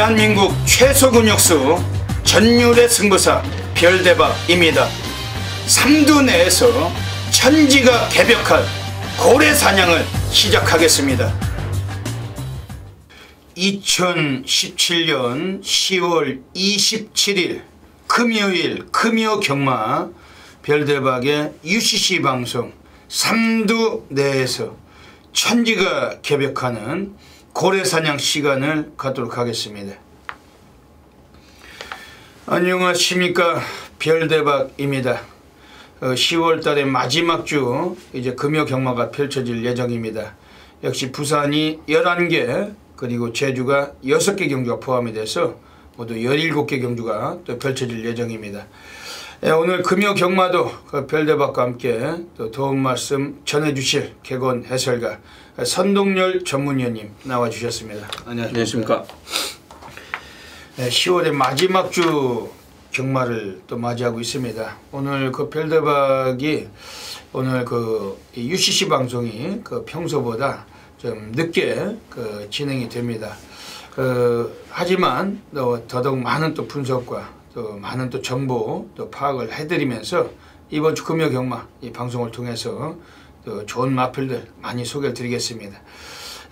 대한민국 최소 근육수 전율의 승부사 별대박입니다. 삼두 내에서 천지가 개벽한 고래 사냥을 시작하겠습니다. 2017년 10월 27일 금요일 금요경마 별대박의 UCC 방송 삼두 내에서 천지가 개벽하는 고래사냥 시간을 갖도록 하겠습니다. 안녕하십니까, 별대박입니다. 10월달의 마지막 주 이제 금요경마가 펼쳐질 예정입니다. 역시 부산이 11개 그리고 제주가 6개 경주가 포함이 돼서 모두 17개 경주가 또 펼쳐질 예정입니다. 오늘 금요경마도 별대박과 함께 또 도움 말씀 전해주실 개건 해설가 선동열 전문위원님 나와주셨습니다. 안녕하십니까. 10월의 마지막 주 경마를 또 맞이하고 있습니다. 오늘 그 별대박이 오늘 그 UCC 방송이 그 평소보다 좀 늦게 그 진행이 됩니다. 하지만 또 더더욱 많은 또 분석과 또 많은 또 정보 또 파악을 해드리면서 이번 주 금요경마 이 방송을 통해서 또 좋은 마필들 많이 소개를 드리겠습니다.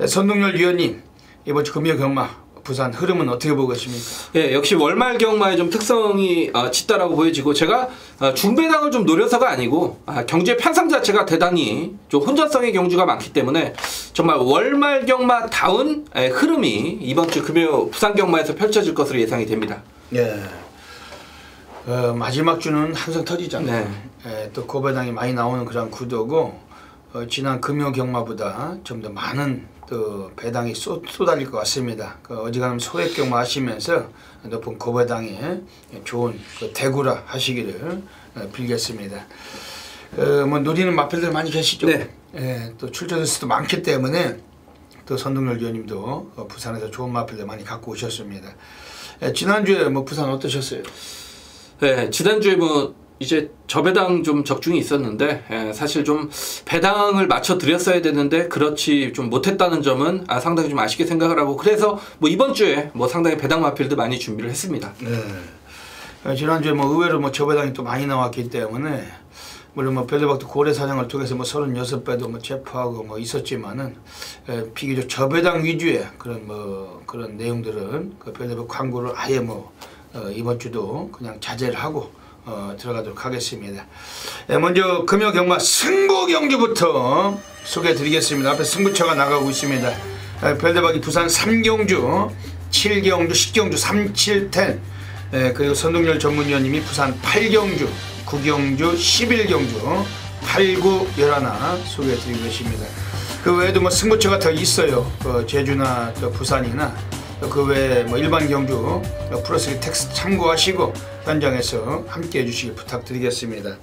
선동열 위원님, 이번 주 금요경마 부산 흐름은 어떻게 보고 계십니까? 예, 역시 월말 경마의 좀 특성이 짙다라고 보여지고, 제가 중배당을 좀 노려서가 아니고 경주의 편성 자체가 대단히 좀 혼전성의 경주가 많기 때문에 정말 월말 경마다운 흐름이 이번 주 금요 부산 경마에서 펼쳐질 것으로 예상이 됩니다. 예. 마지막 주는 항상 터지잖아요. 네. 또 고배당이 많이 나오는 그런 구도고, 지난 금요 경마보다 좀 더 많은 또 배당이 쏟아질 것 같습니다. 어지간하면 소액 경마 하시면서 높은 고배당에 좋은 대구라 하시기를 빌겠습니다. 뭐 누리는 마필들 많이 계시죠? 네. 또 출전자 수도 많기 때문에 또 선동열 위원님도 부산에서 좋은 마필들 많이 갖고 오셨습니다. 지난주에 뭐 부산 어떠셨어요? 네, 지난주에 뭐 이제 저배당 좀 적중이 있었는데, 사실 좀 배당을 맞춰 드렸어야 되는데 그렇지 좀 못했다는 점은 상당히 좀 아쉽게 생각을 하고, 그래서 뭐 이번 주에 뭐 상당히 배당 마필도 많이 준비를 했습니다. 네. 지난주에 뭐 의외로 뭐 저배당이 또 많이 나왔기 때문에, 물론 뭐 별대박도 고래 사냥을 통해서 뭐 36배도 뭐 체포하고 뭐 있었지만은, 비교적 저배당 위주의 그런 내용들은 그 별대박 광고를 아예 뭐 이번 주도 그냥 자제를 하고 들어가도록 하겠습니다. 먼저 금요경마 승부경주부터 소개해 드리겠습니다. 앞에 승부처가 나가고 있습니다. 별대박이 부산 3경주, 7경주, 10경주, 3, 7, 10, 그리고 선동열 전문위원님이 부산 8경주, 9경주, 11경주, 8, 9, 11 소개해 드리고 계십니다. 그 외에도 뭐 승부처가 더 있어요. 제주나 또 부산이나 그 외에 뭐 일반 경주 플러스 텍스트 참고하시고 현장에서 함께 해주시기 부탁드리겠습니다.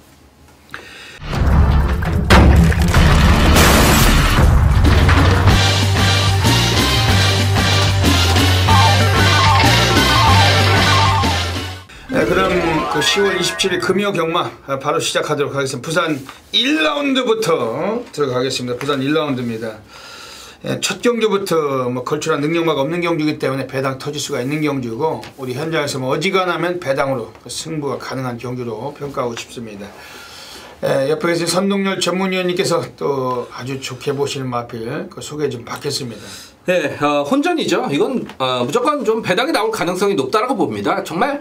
그럼 그 10월 27일 금요 경마 바로 시작하도록 하겠습니다. 부산 1라운드부터 들어가겠습니다. 부산 1라운드입니다. 첫 경주부터 뭐 걸출한 능력마가 없는 경주이기 때문에 배당 터질 수가 있는 경주고, 우리 현장에서 뭐 어지간하면 배당으로 승부가 가능한 경주로 평가하고 싶습니다. 옆에 계신 선동열 전문위원님께서 또 아주 좋게 보시는 마필 소개 좀 받겠습니다. 네, 혼전이죠. 이건 무조건 좀 배당이 나올 가능성이 높다라고 봅니다. 정말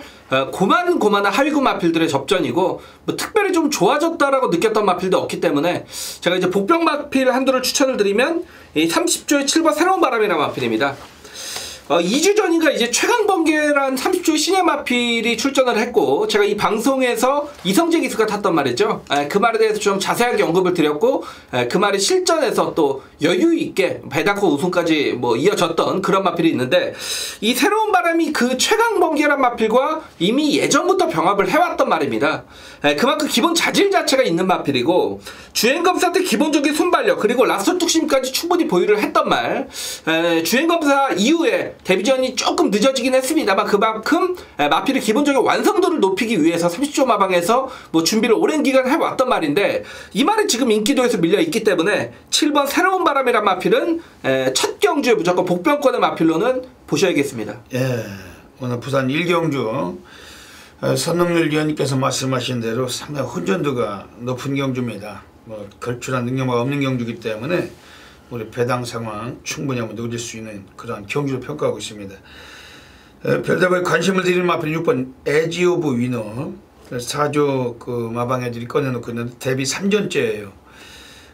고만고만한 하위군 마필들의 접전이고, 뭐 특별히 좀 좋아졌다라고 느꼈던 마필도 없기 때문에, 제가 이제 복병 마필 한두를 추천을 드리면 이 30조의 7번 새로운 바람이라는 마필입니다. 2주 전인가 이제 최강번개란 30조의 신예 마필이 출전을 했고, 제가 이 방송에서 이성재 기수가 탔던 말이죠. 그 말에 대해서 좀 자세하게 언급을 드렸고, 그 말이 실전에서 또 여유있게 배당코 우승까지 뭐 이어졌던 그런 마필이 있는데, 이 새로운 바람이 그 최강번개란 마필과 이미 예전부터 병합을 해왔던 말입니다. 그만큼 기본 자질 자체가 있는 마필이고, 주행검사 때 기본적인 순발력 그리고 라스트 뚝심까지 충분히 보유를 했던 말, 주행검사 이후에 데뷔전이 조금 늦어지긴 했습니다만 그만큼 마필의 기본적인 완성도를 높이기 위해서 30조 마방에서 뭐 준비를 오랜 기간 해왔던 말인데, 이 말이 지금 인기도에서 밀려있기 때문에 7번 새로운 바람이란 마필은 첫 1경주에 무조건 복병권의 마필로는 보셔야겠습니다. 예, 오늘 부산 1경주 선능률 위원님께서 말씀하신 대로 상당히 혼전도가 높은 경주입니다. 뭐 걸출한 능력만 없는 경주이기 때문에 우리 배당 상황 충분히 한번 누릴 수 있는 그러한 경주를 평가하고 있습니다. 별다방에 관심을 드리는 마필 6번 에지 오브 위너 4조 그 마방애들이 꺼내놓고 있는데 데뷔 3전째예요.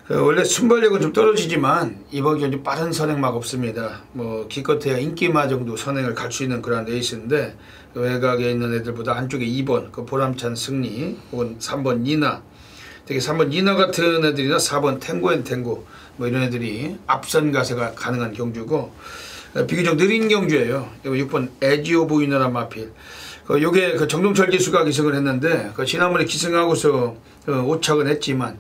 원래 순발력은 좀 떨어지지만 이번 경주 빠른 선행막 없습니다. 뭐 기껏해야 인기마 정도 선행을 갈 수 있는 그런 레이스인데 외곽에 있는 애들보다 안쪽에 2번 그 보람찬 승리 혹은 3번 니나 되게 3번 니나 같은 애들이나 4번 탱고 뭐 이런 애들이 앞선 가세가 가능한 경주고 비교적 느린 경주예요. 6번 에지 오브 위너란 마필 요게 그 정동철 기수가 기승을 했는데 그 지난번에 기승하고서 5착은 했지만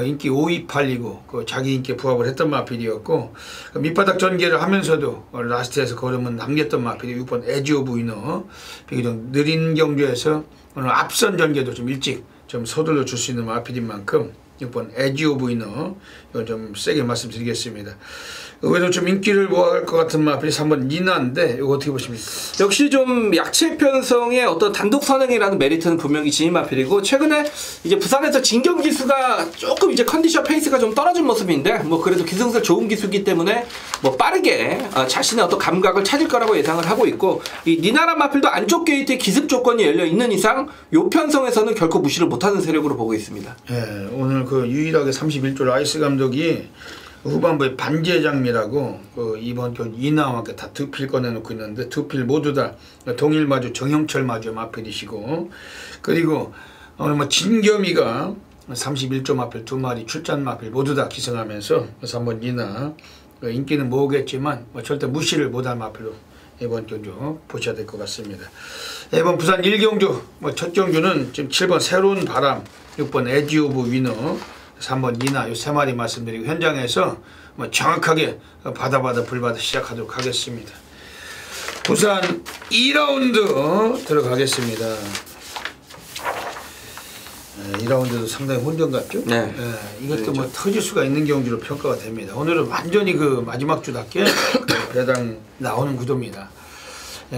인기 5위 팔리고 그 자기 인기에 부합을 했던 마필이었고 그 밑바닥 전개를 하면서도 라스트에서 걸음은 남겼던 마필이 6번 에지 오브 위너 비교적 느린 경주에서 오늘 앞선 전개도 좀 일찍 좀 서둘러 줄 수 있는 마필인 만큼 6번 에지 오브 위너 이거 좀 세게 말씀드리겠습니다. 의외로 좀 인기를 모아갈 것 같은 마필이 3번 니나인데 이거 어떻게 보십니까? 역시 좀 약체 편성의 어떤 단독 선행이라는 메리트는 분명히 지닌 마필이고 최근에 이제 부산에서 진경 기수가 조금 이제 컨디션 페이스가 좀 떨어진 모습인데 뭐 그래도 기승설 좋은 기수기 때문에 뭐 빠르게 자신의 어떤 감각을 찾을 거라고 예상을 하고 있고 이 니나란 마필도 안쪽 게이트에 기습 조건이 열려 있는 이상 요 편성에서는 결코 무시를 못하는 세력으로 보고 있습니다. 예, 오늘 그 유일하게 31조 라이스 감독이 후반부에 반지의 장미라고 그 이번 경 이나와 함께 다 두 필 꺼내놓고 있는데 두 필 모두 다 동일 마주 정형철 마주 마필이시고 그리고 오늘 뭐 진겸이가 31조 마필 두 마리 출전 마필 모두 다 기승하면서 그래서 한번 이나 인기는 모으겠지만 뭐 절대 무시를 못할 마필로 이번 경주 보셔야 될 것 같습니다. 이번 부산 1경주 뭐 첫 경주는 지금 7번 새로운 바람 6번 에지 오브 위너 3번 니나 요 세 마리 말씀드리고 현장에서 뭐 정확하게 받아 불받아 시작하도록 하겠습니다. 부산 2라운드 들어가겠습니다. 2라운드도 상당히 혼전 같죠? 네. 이것도 그렇죠. 뭐 터질 수가 있는 경주로 평가가 됩니다. 오늘은 완전히 그 마지막 주답게 그 배당 나오는 구도입니다.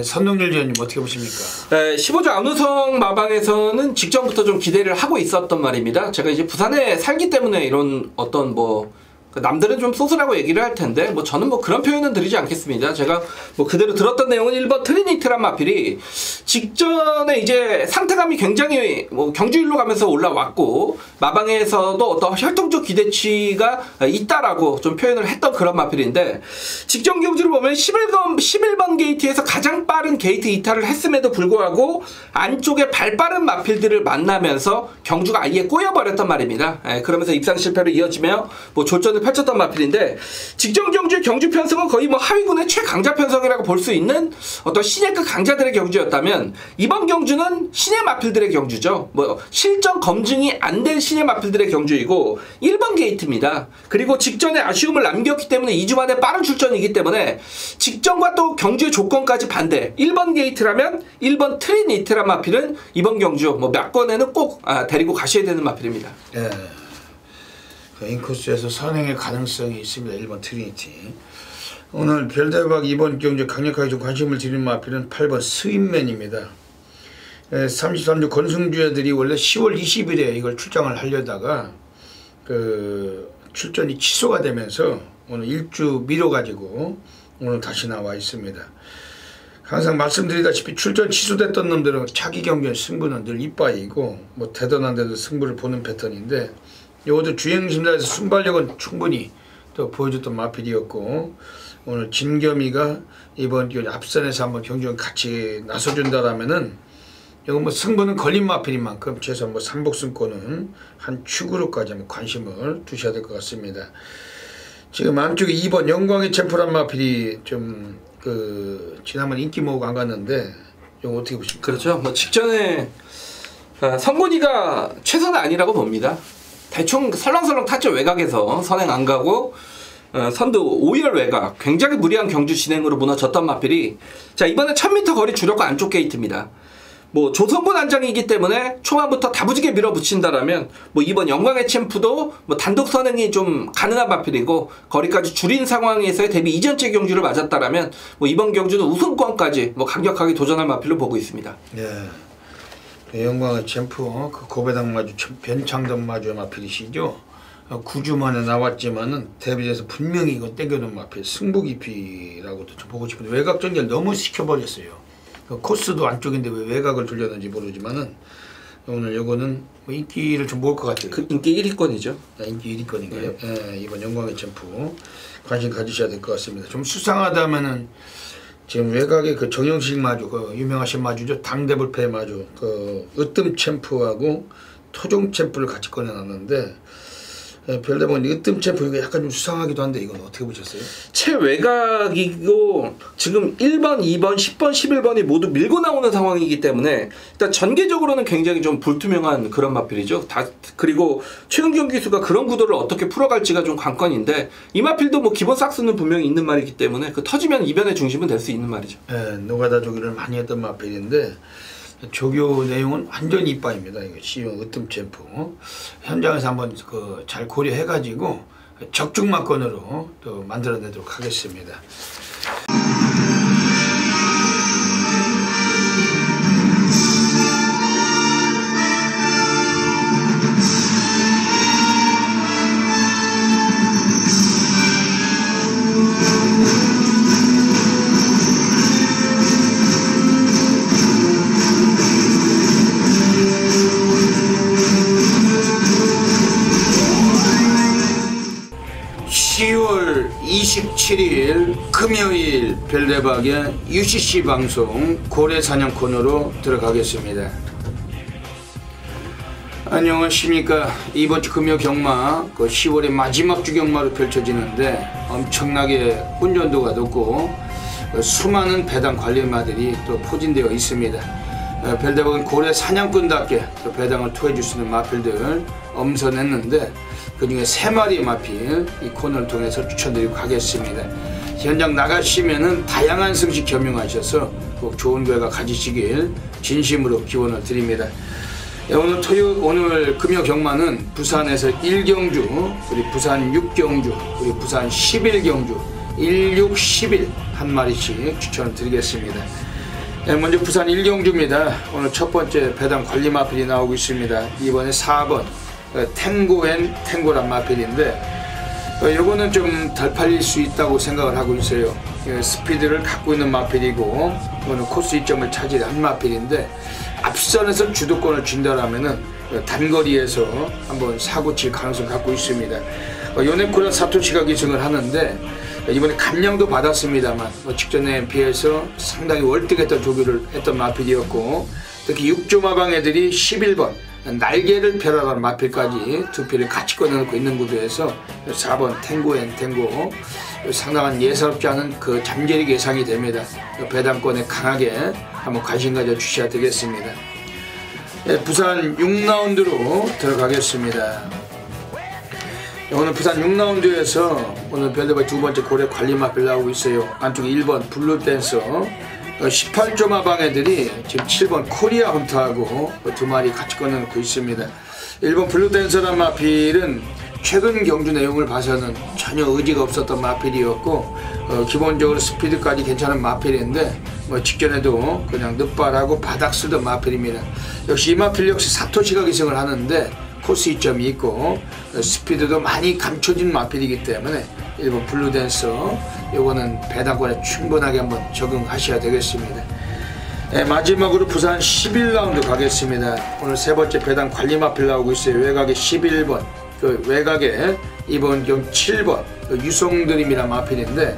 선동열 위원님 어떻게 보십니까? 15조 안우성 마방에서는 직전부터 좀 기대를 하고 있었던 말입니다. 제가 이제 부산에 살기 때문에 이런 어떤 뭐 남들은 좀 소스라고 얘기를 할 텐데 뭐 저는 뭐 그런 표현은 드리지 않겠습니다. 제가 뭐 그대로 들었던 내용은 1번 트리니트란 마필이 직전에 이제 상태감이 굉장히 뭐 경주일로 가면서 올라왔고 마방에서도 어떤 혈통적 기대치가 있다라고 좀 표현을 했던 그런 마필인데 직전 경주를 보면 11번 게이트에서 가장 빠른 게이트 이탈을 했음에도 불구하고 안쪽에 발 빠른 마필들을 만나면서 경주가 아예 꼬여버렸단 말입니다. 그러면서 입상 실패로 이어지며 뭐 졸전을 펼쳤던 마필인데 직전 경주의 경주 편성은 거의 뭐 하위군의 최강자 편성이라고 볼 수 있는 어떤 신예급 강자들의 경주였다면 이번 경주는 신예 마필들의 경주죠. 뭐 실전 검증이 안 된 신예 마필들의 경주이고 1번 게이트입니다. 그리고 직전에 아쉬움을 남겼기 때문에 2주 만에 빠른 출전이기 때문에 직전과 또 경주의 조건까지 반대 1번 게이트라면 1번 트리니트란 마필은 이번 경주 뭐 몇 건에는 꼭 데리고 가셔야 되는 마필입니다. 예. 인코스에서 선행의 가능성이 있습니다. 1번 트리니티. 오늘 별대박 이번 경주 강력하게 좀 관심을 드리는 마필은 8번 스윗맨입니다. 33주 권승주애들이 원래 10월 20일에 이걸 출장을 하려다가 그 출전이 취소가 되면서 오늘 일주 미뤄가지고 오늘 다시 나와 있습니다. 항상 말씀드리다시피 출전 취소됐던 놈들은 차기 경기의 승부는 늘 이빠이고 뭐 대단한데도 승부를 보는 패턴인데 이것도 주행심사에서 순발력은 충분히 또 보여줬던 마필이었고 오늘 진겸이가 이번 앞선에서 한번 경주에 같이 나서준다라면은 이건 뭐 승부는 걸린 마필인 만큼 최소한 뭐 3복승권은 한 축으로까지 한번 관심을 두셔야 될 것 같습니다. 지금 안쪽에 2번 영광의 챔프란 마필이 좀 그 지난번 인기 모으고 안 갔는데 이거 어떻게 보십니까? 그렇죠. 뭐 직전에 성곤이가 최선은 아니라고 봅니다. 대충 설렁설렁 탔죠. 외곽에서 선행 안 가고 선두 5열 외곽 굉장히 무리한 경주 진행으로 무너졌던 마필이 자 이번에 1000m 거리 주력과 안쪽 게이트입니다. 뭐 조성군 안장이기 때문에 초반부터 다부지게 밀어붙인다라면 뭐 이번 영광의 챔프도 뭐 단독 선행이 좀 가능한 마필이고 거리까지 줄인 상황에서의 데뷔 이전째 경주를 맞았다라면 뭐 이번 경주는 우승권까지 뭐 강력하게 도전할 마필로 보고 있습니다. 네, 영광의 챔프 그 고배당 마주 변창던 마주의 마필이시죠. 9주 만에 나왔지만은 데뷔에서 분명히 이거 땡겨놓은 마필 승부깊이라고도 좀 보고 싶은데 외곽 전개를 너무 시켜버렸어요. 코스도 안쪽인데 왜 외곽을 돌렸는지 모르지만은 오늘 요거는 뭐 인기를 좀 모을 것 같아요. 그 인기 1위권이죠. 인기 1위권인가요? 네. 이번 영광의 챔프 관심 가지셔야 될 것 같습니다. 좀 수상하다면은 지금 외곽에 그 정영식 마주, 그 유명하신 마주죠. 당대불패 마주, 그 으뜸 챔프하고 토종 챔프를 같이 꺼내놨는데 별대본 으뜸 챔프 이거 약간 좀 수상하기도 한데 이건 어떻게 보셨어요? 최외곽이고 지금 1번, 2번, 10번, 11번이 모두 밀고 나오는 상황이기 때문에 일단 전개적으로는 굉장히 좀 불투명한 그런 마필이죠. 그리고 최은경 기수가 그런 구도를 어떻게 풀어갈지가 좀 관건인데 이 마필도 뭐 기본 삭스는 분명히 있는 말이기 때문에 그 터지면 이변의 중심은 될 수 있는 말이죠. 네, 노가다 조기를 많이 했던 마필인데 조교 내용은 완전히 이빠입니다. 이거 시용 으뜸 챔프 현장에서 한번 그 잘 고려해가지고 적중마건으로 또 만들어내도록 하겠습니다. (10월 27일) 금요일 별대박의 UCC 방송 고래사냥 코너로 들어가겠습니다. 안녕하십니까. 이번 주 금요 경마 그 10월의 마지막 주 경마로 펼쳐지는데 엄청나게 혼전도가 높고 수많은 배당 관리마들이 또 포진되어 있습니다. 별대박은 고래 사냥꾼답게 또 배당을 투해줄 수 있는 마필들 엄선했는데 그중에 3마리 마필 이 코너를 통해서 추천드리고 가겠습니다. 현장 나가시면은 다양한 승식 겸용하셔서 꼭 좋은 결과 가지시길 진심으로 기원을 드립니다. 오늘 금요 경마는 부산에서 1경주, 우리 부산 6경주, 우리 부산 11경주, 16, 11 한 마리씩 추천을 드리겠습니다. 먼저 부산 1경주입니다. 오늘 첫 번째 배당 관리 마필이 나오고 있습니다. 이번에 4번 탱고란 마필인데 요거는 좀 덜 팔릴 수 있다고 생각을 하고 있어요. 스피드를 갖고 있는 마필이고 이거는 코스 이점을 차지한 마필인데 앞선에서 주도권을 준다라면은 단거리에서 한번 사고칠 가능성을 갖고 있습니다. 요네쿠라 사토시가 기승을 하는데 이번에 감량도 받았습니다만 직전에 비해서 상당히 월등했던 조교를 했던 마필이었고 특히 6조 마방 애들이 11번 날개를 펴라라는 마필까지 두 필을 같이 꺼내놓고 있는 구도에서 4번 탱고 상당한 예사롭지 않은 그 잠재력 예상이 됩니다. 배당권에 강하게 한번 관심 가져 주셔야 되겠습니다. 부산 6라운드로 들어가겠습니다. 오늘 부산 6라운드에서 오늘 별대박 두 번째 고래 관리 마필 나오고 있어요. 안쪽에 1번 블루댄서 18조 마방 애들이 지금 7번 코리아 헌터하고 두 마리 같이 꺼내놓고 있습니다. 1번 블루댄서란 마필은 최근 경주 내용을 봐서는 전혀 의지가 없었던 마필이었고 기본적으로 스피드까지 괜찮은 마필인데 직전에도 그냥 늦발하고 바닥 쓰던 마필입니다. 역시 이 마필 역시 사토시가 기승을 하는데 코스 이점이 있고 스피드도 많이 감춰진 마필이기 때문에 1번 블루댄서 요거는 배당권에 충분하게 한번 적응하셔야 되겠습니다. 마지막으로 부산 11라운드 가겠습니다. 오늘 세 번째 배당 관리 마필 나오고 있어요. 외곽에 11번 그 외곽에 이번 경 7번 유성드림이란 마필인데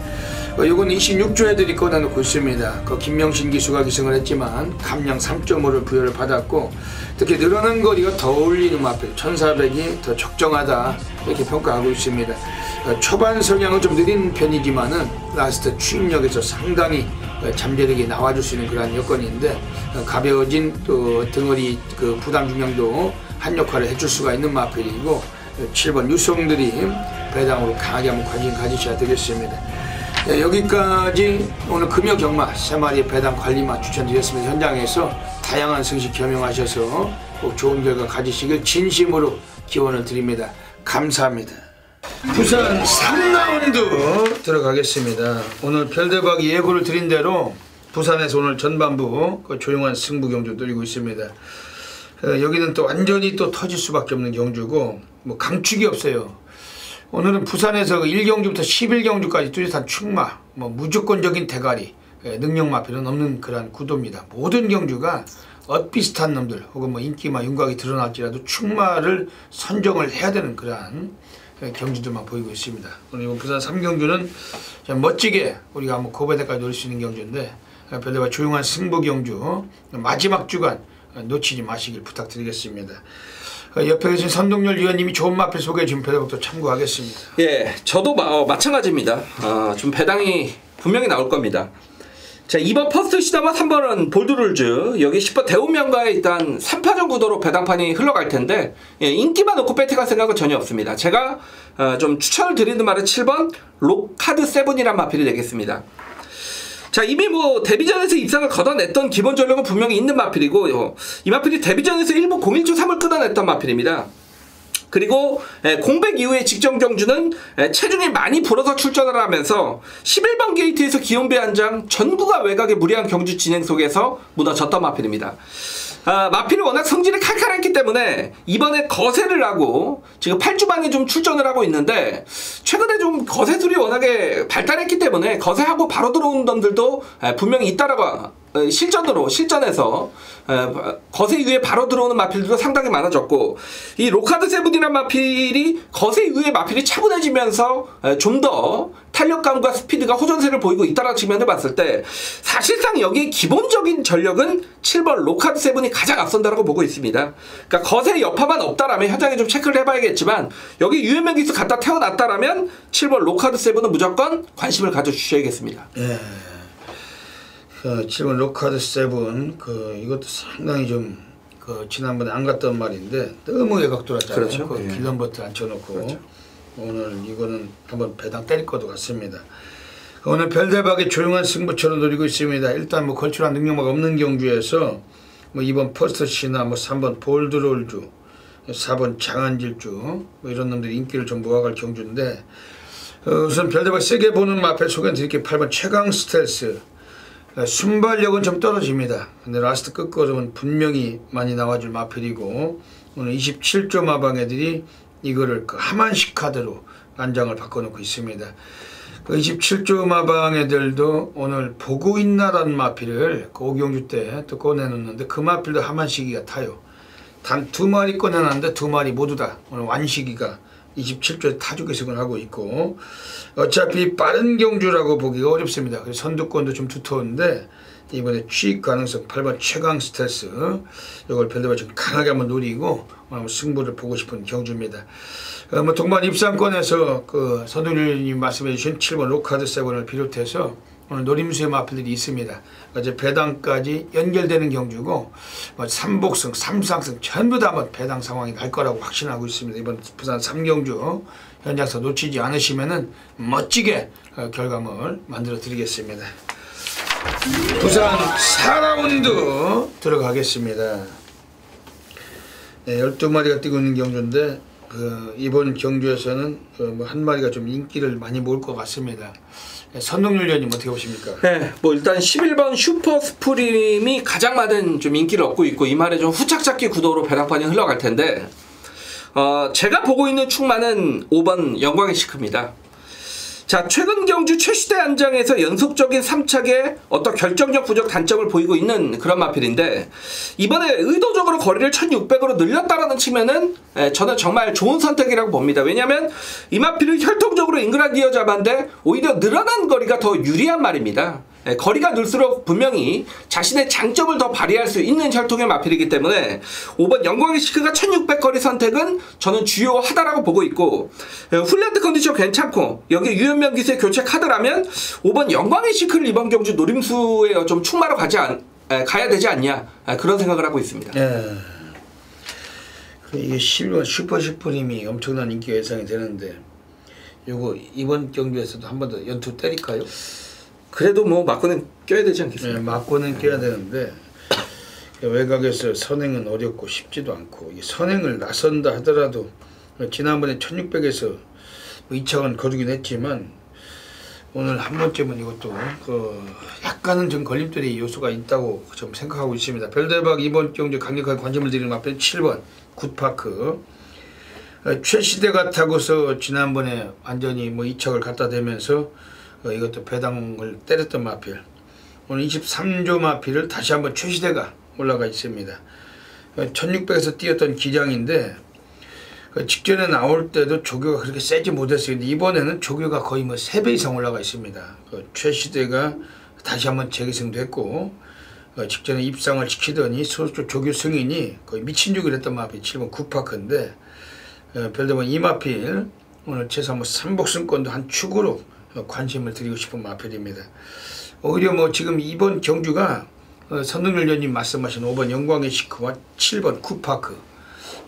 요건 26조 애들이 꺼내놓고 있습니다. 그 김명신 기수가 기승을 했지만 감량 3.5를 부여를 받았고 특히 늘어난 거리가 더 어울리는 마필 1400이 더 적정하다 이렇게 평가하고 있습니다. 초반 성향은 좀 느린 편이지만은 라스트 추임력에서 상당히 잠재력이 나와줄 수 있는 그런 여건인데 가벼워진 또 등허리 그 부담 중량도 한 역할을 해줄 수가 있는 마필이고 7번 유성드림 배당으로 강하게 한번 관심 가지셔야 되겠습니다. 여기까지 오늘 금요 경마 3마리의 배당 관리만 추천드렸습니다. 현장에서 다양한 승시 겸용하셔서 꼭 좋은 결과 가지시길 진심으로 기원을 드립니다. 감사합니다. 부산 3라운드 들어가겠습니다. 오늘 별대박이 예고를 드린 대로 부산에서 오늘 전반부 조용한 승부 경주 누리고 있습니다. 여기는 또 완전히 또 터질 수밖에 없는 경주고 뭐 강축이 없어요. 오늘은 부산에서 1경주부터 11경주까지 뚜렷한 축마, 뭐 무조건적인 대가리, 능력 마필은 없는 그러한 구도입니다. 모든 경주가 엇비슷한 놈들 혹은 뭐 인기마 윤곽이 드러날지라도 축마를 선정을 해야 되는 그러한 경주들만 보이고 있습니다. 오늘 이번 부산 3경주는 멋지게 우리가 한번 고배대까지 노릴 수 있는 경주인데 별대박 조용한 승부 경주 마지막 주간 놓치지 마시길 부탁드리겠습니다. 옆에 계신 선동열 위원님이 좋은 마필 소개해 주면 별대박도 참고하겠습니다. 예, 저도 마찬가지입니다. 좀 배당이 분명히 나올 겁니다. 자, 2번 퍼스트 시다마, 3번은 볼드룰즈, 여기 10번 대운명가에 일단 3파전 구도로 배당판이 흘러갈 텐데, 예, 인기만 놓고 배팅할 생각은 전혀 없습니다. 제가 좀 추천을 드리는 말은 7번 록카드 세븐이란 마필이 되겠습니다. 자, 이미 뭐 데뷔전에서 입상을 걷어냈던 기본 전력은 분명히 있는 마필이고, 이 마필이 데뷔전에서 1부 01조 3을 끊어냈던 마필입니다. 그리고 공백 이후에 직전 경주는 체중이 많이 불어서 출전을 하면서 11번 게이트에서 기온배 한 장 전구가 외곽의 무리한 경주 진행 속에서 무너졌던 마필입니다. 마필이 워낙 성질이 칼칼했기 때문에 이번에 거세를 하고 지금 8주 만에 좀 출전을 하고 있는데, 최근에 좀 거세술이 워낙에 발달했기 때문에 거세하고 바로 들어오는 놈들도 분명히 있다라고, 실전에서 거세 이후에 바로 들어오는 마필들도 상당히 많아졌고, 이 로카드 세븐이란 마필이 거세 이후에 마필이 차분해지면서 좀 더 탄력감과 스피드가 호전세를 보이고 있다는 측면을 봤을 때, 사실상 여기에 기본적인 전력은 7번 로카드 세븐이 가장 앞선다라고 보고 있습니다. 그러니까 거세 여파만 없다라면 현장에 좀 체크를 해봐야겠지만, 여기 유현명 기수 갖다 태워놨다라면 7번 로카드 세븐은 무조건 관심을 가져주셔야겠습니다. 예. 7번 로카드 세븐 이것도 상당히 좀 지난번에 안 갔던 말인데 너무 외곽 돌았잖아요. 그렇죠. 예. 길런버트 앉혀놓고. 그렇죠. 오늘 이거는 한번 배당 때릴 것도 같습니다. 오늘 별대박의 조용한 승부처럼 노리고 있습니다. 일단 뭐 걸출한 능력만 없는 경주에서 뭐 2번 퍼스트 시나 뭐 3번 볼드롤주, 4번 장안질주 뭐 이런 놈들이 인기를 좀 모아갈 경주인데, 우선 별대박 세게 보는 마필 소개해드릴게요. 8번 최강 스텔스. 순발력은 좀 떨어집니다. 근데 라스트 끝걸음은 분명히 많이 나와줄 마필이고, 오늘 27조 마방 애들이 이거를 하만식 카드로 안장을 바꿔놓고 있습니다. 27조 마방 애들도 오늘 보고 있나라는 마필을 오경주 때 또 꺼내놓는데, 그 마필도 하만식이가 타요. 단 2마리 꺼내놨는데 2마리 모두 다 오늘 완식이가 27조에 타주 계승을 하고 있고, 어차피 빠른 경주라고 보기가 어렵습니다. 그래서 선두권도 좀 두터운데 이번에 취입 가능성 8번 최강 스텔스, 이걸 별대박 좀 강하게 한번 노리고 오늘 승부를 보고 싶은 경주입니다. 뭐 동반 입상권에서 선동률님 말씀해 주신 7번 로카드 세븐을 비롯해서 오늘 노림수의 마필들이 있습니다. 어제 배당까지 연결되는 경주고, 뭐 3복승, 3상승 전부 다 뭐 배당 상황이 날 거라고 확신하고 있습니다. 이번 부산 3경주 현장에서 놓치지 않으시면은 멋지게 결과물 만들어 드리겠습니다. 부산 4라운드 들어가겠습니다. 네, 12마리가 뛰고 있는 경주인데, 이번 경주에서는 뭐 한 마리가 좀 인기를 많이 모을 것 같습니다. 선동률 위원님 어떻게 보십니까? 네, 뭐 일단 11번 슈퍼 스프림이 가장 많은 좀 인기를 얻고 있고, 이 말에 좀 후착잡기 구도로 배당판이 흘러갈 텐데, 제가 보고 있는 축마는 5번 영광의 시크입니다. 자, 최근 경주 최시대 안장에서 연속적인 3착에 어떤 결정력 부족 단점을 보이고 있는 그런 마필인데, 이번에 의도적으로 거리를 1600으로 늘렸다라는 측면은 저는 정말 좋은 선택이라고 봅니다. 왜냐하면 이 마필은 혈통적으로 잉그라디어 자반데 오히려 늘어난 거리가 더 유리한 말입니다. 거리가 늘수록 분명히 자신의 장점을 더 발휘할 수 있는 혈통의 마필이기 때문에 5번 영광의 시크가 1600 거리 선택은 저는 주요하다라고 보고 있고, 훈련드 컨디션 괜찮고 여기 유현명 기수의 교체 카드라면 5번 영광의 시크를 이번 경주 노림수에 좀 충마로 가야 되지 않냐, 그런 생각을 하고 있습니다. 예. 이게 11번 슈퍼 슈프림이 엄청난 인기가 예상이 되는데, 요거 이번 경주에서도 한 번 더 연투 때릴까요? 그래도 뭐 맞고는 껴야 되지 않겠습니까? 네, 맞고는 껴야 되는데, 외곽에서 선행은 어렵고 쉽지도 않고 이 선행을 나선다 하더라도 지난번에 1600에서 2차원 거두긴 했지만 오늘 한 번쯤은 이것도 약간은 좀 걸림돌이 요소가 있다고 좀 생각하고 있습니다. 별대박 이번 경주에 강력하게 관심을 드리는 마필 7번 굿파크. 최시대가 타고서 지난번에 완전히 뭐 2척을 갖다 대면서 이것도 배당을 때렸던 마필. 오늘 23조 마필을 다시 한번 최시대가 올라가 있습니다. 1600에서 뛰었던 기장인데 직전에 나올 때도 조교가 그렇게 세지 못했어요. 근데 이번에는 조교가 거의 뭐 3배 이상 올라가 있습니다. 최시대가 다시 한번 재기승됐고 직전에 입상을 시키더니 소속 조교 승인이 거의 미친 족을 했던 마필 7번 굿파크인데 별대본 이 마필 오늘 최소 한번 삼복승권도 한 축으로 관심을 드리고 싶은 마필입니다. 오히려 뭐 지금 이번 경주가 선동열련님 말씀하신 5번 영광의 시크와 7번 굿파크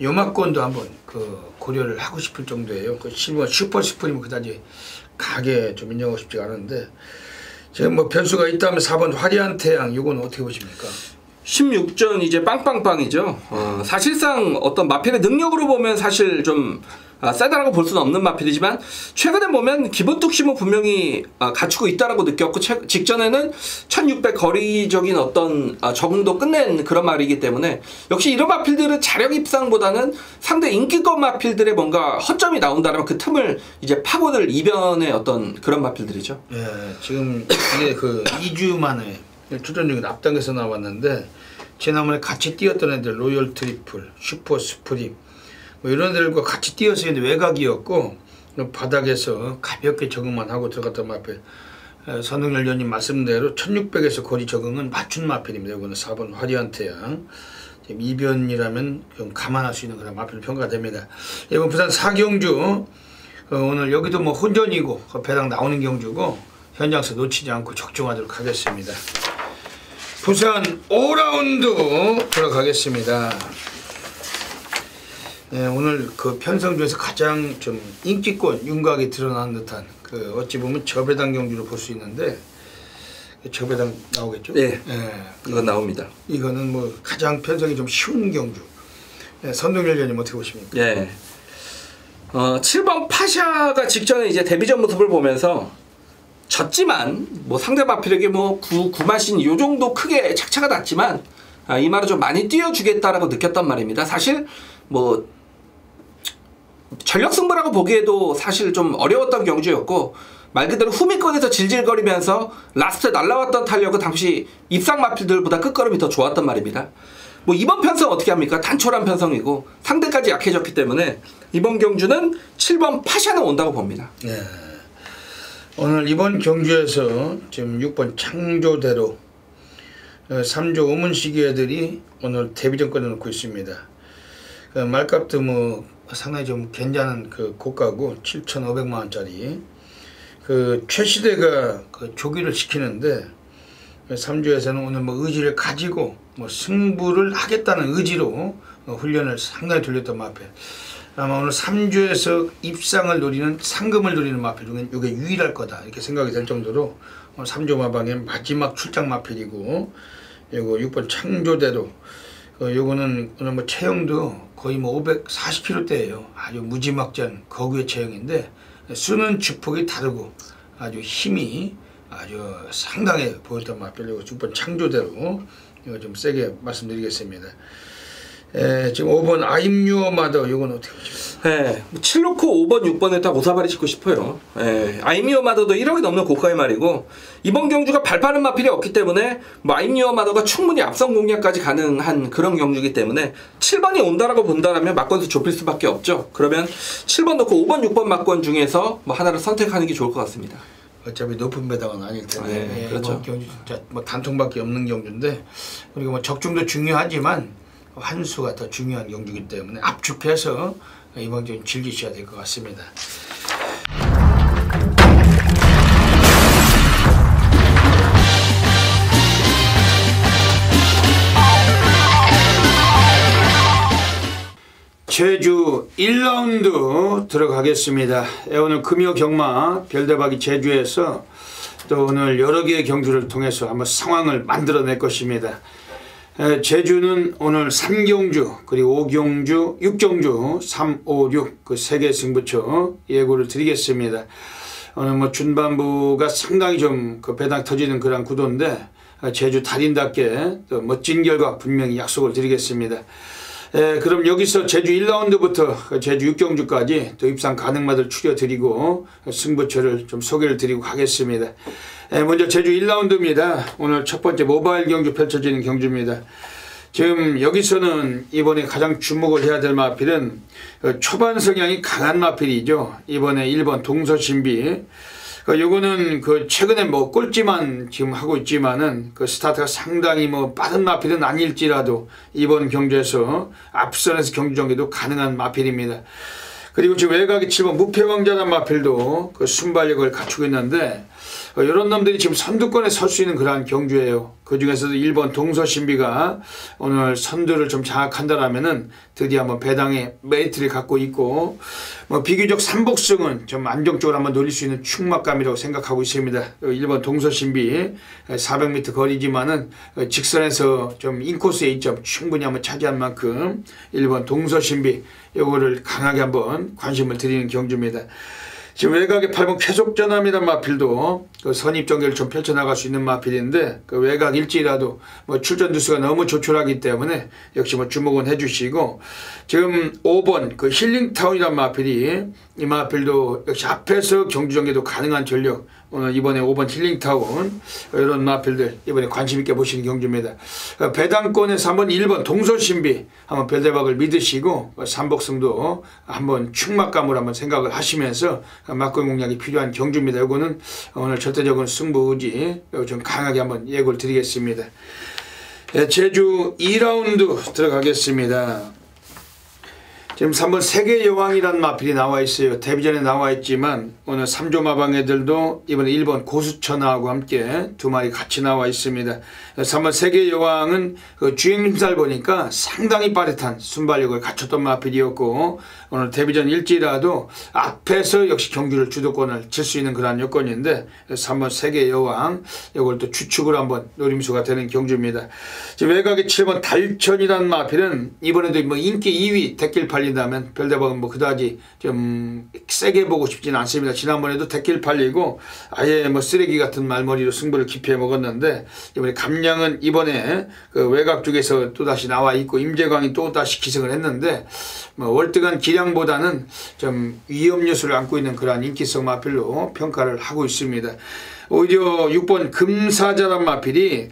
요마권도 한번 고려를 하고 싶을 정도예요. 7번 슈퍼 스프림 그다지 가게 좀 인정하고 싶지가 않은데 지금 뭐 변수가 있다면 4번 화려한 태양 요건 어떻게 보십니까? 16전 이제 빵빵빵이죠. 사실상 어떤 마필의 능력으로 보면 사실 좀 세다라고 볼 수는 없는 마필이지만 최근에 보면 기본 뚝심은 분명히 갖추고 있다라고 느꼈고 직전에는 1600 거리적인 어떤 적응도 끝낸 그런 말이기 때문에 역시 이런 마필들은 자력 입상보다는 상대 인기권 마필들의 뭔가 허점이 나온다면 그 틈을 이제 파고들 이변의 어떤 그런 마필들이죠. 예, 지금 이게 2주 만에 출전 중에 앞당겨서 나왔는데 지난번에 같이 뛰었던 애들 로열 트리플, 슈퍼 스프림 뭐 이런 애들과 같이 뛰어서 있는 외곽이었고 바닥에서 가볍게 적응만 하고 들어갔던 마필. 선동열련님 말씀대로 1600에서 거리 적응은 맞춘 마필입니다. 이거는 4번 화려한 태양. 지금 이변이라면 좀 감안할 수 있는 그런 마필 평가됩니다. 이번 부산 4경주 오늘 여기도 뭐 혼전이고 배당 나오는 경주고 현장에서 놓치지 않고 적중하도록 하겠습니다. 부산 5라운드 들어가겠습니다. 네, 오늘 편성 중에서 가장 좀 인기권 윤곽이 드러난 듯한 어찌 보면 저배당 경주로 볼 수 있는데 저배당 나오겠죠? 네, 네. 이건 나옵니다. 이거는 뭐 가장 편성이 좀 쉬운 경주. 네, 선동열련님 어떻게 보십니까? 네. 7번 파샤가 직전에 이제 데뷔전 모습을 보면서 졌지만 뭐 상대 마필에게 뭐 구마신 요 정도 크게 착차가 났지만 이 말을 좀 많이 띄워주겠다라고 느꼈단 말입니다. 사실 뭐 전력 승부라고 보기에도 사실 좀 어려웠던 경주였고 말 그대로 후미권에서 질질거리면서 라스트에 날라왔던 탄력은 당시 입상 마필들보다 끝걸음이 더 좋았단 말입니다. 뭐 이번 편성 어떻게 합니까? 단촐한 편성이고 상대까지 약해졌기 때문에 이번 경주는 7번 파샤는 온다고 봅니다. 네. 오늘 이번 경주에서 지금 6번 창조대로 3조 오문시기 애들이 오늘 데뷔전권을 놓고 있습니다. 말값도 뭐 상당히 좀 괜찮은 고가고 7,500만원짜리 최시대가 조기를 시키는데 3조에서는 오늘 뭐 의지를 가지고 뭐 승부를 하겠다는 의지로 훈련을 상당히 돌렸던 마필. 아마 오늘 3조에서 입상을 노리는 상금을 노리는 마필 중에 이게 유일할 거다 이렇게 생각이 될 정도로 오늘 3조 마방의 마지막 출장 마필이고 요거 6번 창조대로 요거는 오늘 뭐 체형도 거의 뭐 540kg대예요. 아주 무지막지한 거구의 체형인데 쓰는 주폭이 다르고 아주 힘이 아주 상당해 보였던 마필. 요거 6번 창조대로 이거 좀 세게 말씀드리겠습니다. 지금 5번 아임유어마더 요건 어떻게 보시죠? 네, 7놓고 5번, 6번에 딱 오사발이 짓고 싶어요. 아임유어마더도 1억이 넘는 고가의 말이고 이번 경주가 발파는 마필이 없기 때문에 뭐 아임유어마더가 충분히 앞선 공략까지 가능한 그런 경주이기 때문에 7번이 온다라고 본다라면 막권수 좁힐 수밖에 없죠. 그러면 7번 놓고 5번, 6번 막권 중에서 뭐 하나를 선택하는 게 좋을 것 같습니다. 어차피 높은 배당은 아닐 텐데 네, 그렇죠. 경주 진짜 뭐 단통밖에 없는 경주인데 그리고 뭐 적중도 중요하지만 환수가 더 중요한 경주이기 때문에 압축해서 이번 좀 즐기셔야 될 것 같습니다. 제주 1라운드 들어가겠습니다. 오늘 금요 경마 별대박이 제주에서 또 오늘 여러 개의 경주를 통해서 한번 상황을 만들어낼 것입니다. 제주는 오늘 3경주 그리고 5경주 6경주 3, 5, 6 그 3개 승부처 예고를 드리겠습니다. 오늘 뭐 준반부가 상당히 좀 그 배당 터지는 그런 구도인데 제주 달인답게 또 멋진 결과 분명히 약속을 드리겠습니다. 그럼 여기서 제주 1라운드부터 제주 6경주까지 또 입상 가능마들 추려드리고 승부처를 좀 소개를 드리고 가겠습니다. 먼저 제주 1라운드입니다. 오늘 첫 번째 모바일 경주 펼쳐지는 경주입니다. 지금 여기서는 이번에 가장 주목을 해야 될 마필은 초반 성향이 강한 마필이죠. 이번에 1번 동서신비. 요거는 그 최근에 뭐 꼴찌만 지금 하고 있지만은 그 스타트가 상당히 뭐 빠른 마필은 아닐지라도 이번 경주에서 앞선에서 경주 전개도 가능한 마필입니다. 그리고 지금 외곽이 7번 무패왕자란 마필도 그 순발력을 갖추고 있는데 이런 놈들이 지금 선두권에 설 수 있는 그러한 경주예요. 그 중에서도 1번 동서신비가 오늘 선두를 좀 장악한다라면은 드디어 한번 배당의 메리트를 갖고 있고 뭐 비교적 삼복승은 좀 안정적으로 한번 노릴 수 있는 충막감이라고 생각하고 있습니다. 1번 동서신비 400m 거리지만은 직선에서 좀 인코스의 이점 충분히 한번 차지한 만큼 1번 동서신비 요거를 강하게 한번 관심을 드리는 경주입니다. 지금 외곽에 8번 쾌속전함이란 마필도 그 선입전개를 좀 펼쳐나갈 수 있는 마필인데 그 외곽일지라도 뭐 출전 두수가 너무 조촐하기 때문에 역시 뭐 주목은 해주시고 지금 5번 그 힐링타운이란 마필이 이 마필도 역시 앞에서 경주전개도 가능한 전력 오늘 이번에 5번 힐링타운 이런 마필들 이번에 관심있게 보시는 경주입니다. 배당권에서 한번 1번 동서신비 한번 별대박을 믿으시고 삼복승도 한번 충막감으로 한번 생각을 하시면서 막골 공략이 필요한 경주입니다. 이거는 오늘 절대적인 승부 의지 좀 강하게 한번 예고를 드리겠습니다. 제주 2라운드 들어가겠습니다. 지금 3번 세계 여왕이라는 마필이 나와 있어요. 데뷔전에 나와 있지만 오늘 3조 마방 애들도 이번에 1번 고수천하고 함께 두 마리 같이 나와 있습니다. 3번 세계 여왕은 그 주행림살 보니까 상당히 빠릿한 순발력을 갖췄던 마필이었고 오늘 데뷔전 일지라도 앞에서 역시 경주를 주도권을 질 수 있는 그런 여건인데 3번 세계 여왕 이걸 또 주축으로 한번 노림수가 되는 경주입니다. 지금 외곽에 7번 달천이라는 마필은 이번에도 뭐 인기 2위 데킬 팔린다면 별대박은 뭐 그다지 좀 세게 보고 싶지는 않습니다. 지난번에도 데킬 팔리고 아예 뭐 쓰레기 같은 말머리로 승부를 기피해 먹었는데 이번에 감량은 이번에 그 외곽 쪽에서 또다시 나와 있고 임재광이 또다시 기승을 했는데 뭐 월등한 기량보다는 좀 위험 요소를 안고 있는 그러한 인기성 마필로 평가를 하고 있습니다. 오히려 6번 금사자란 마필이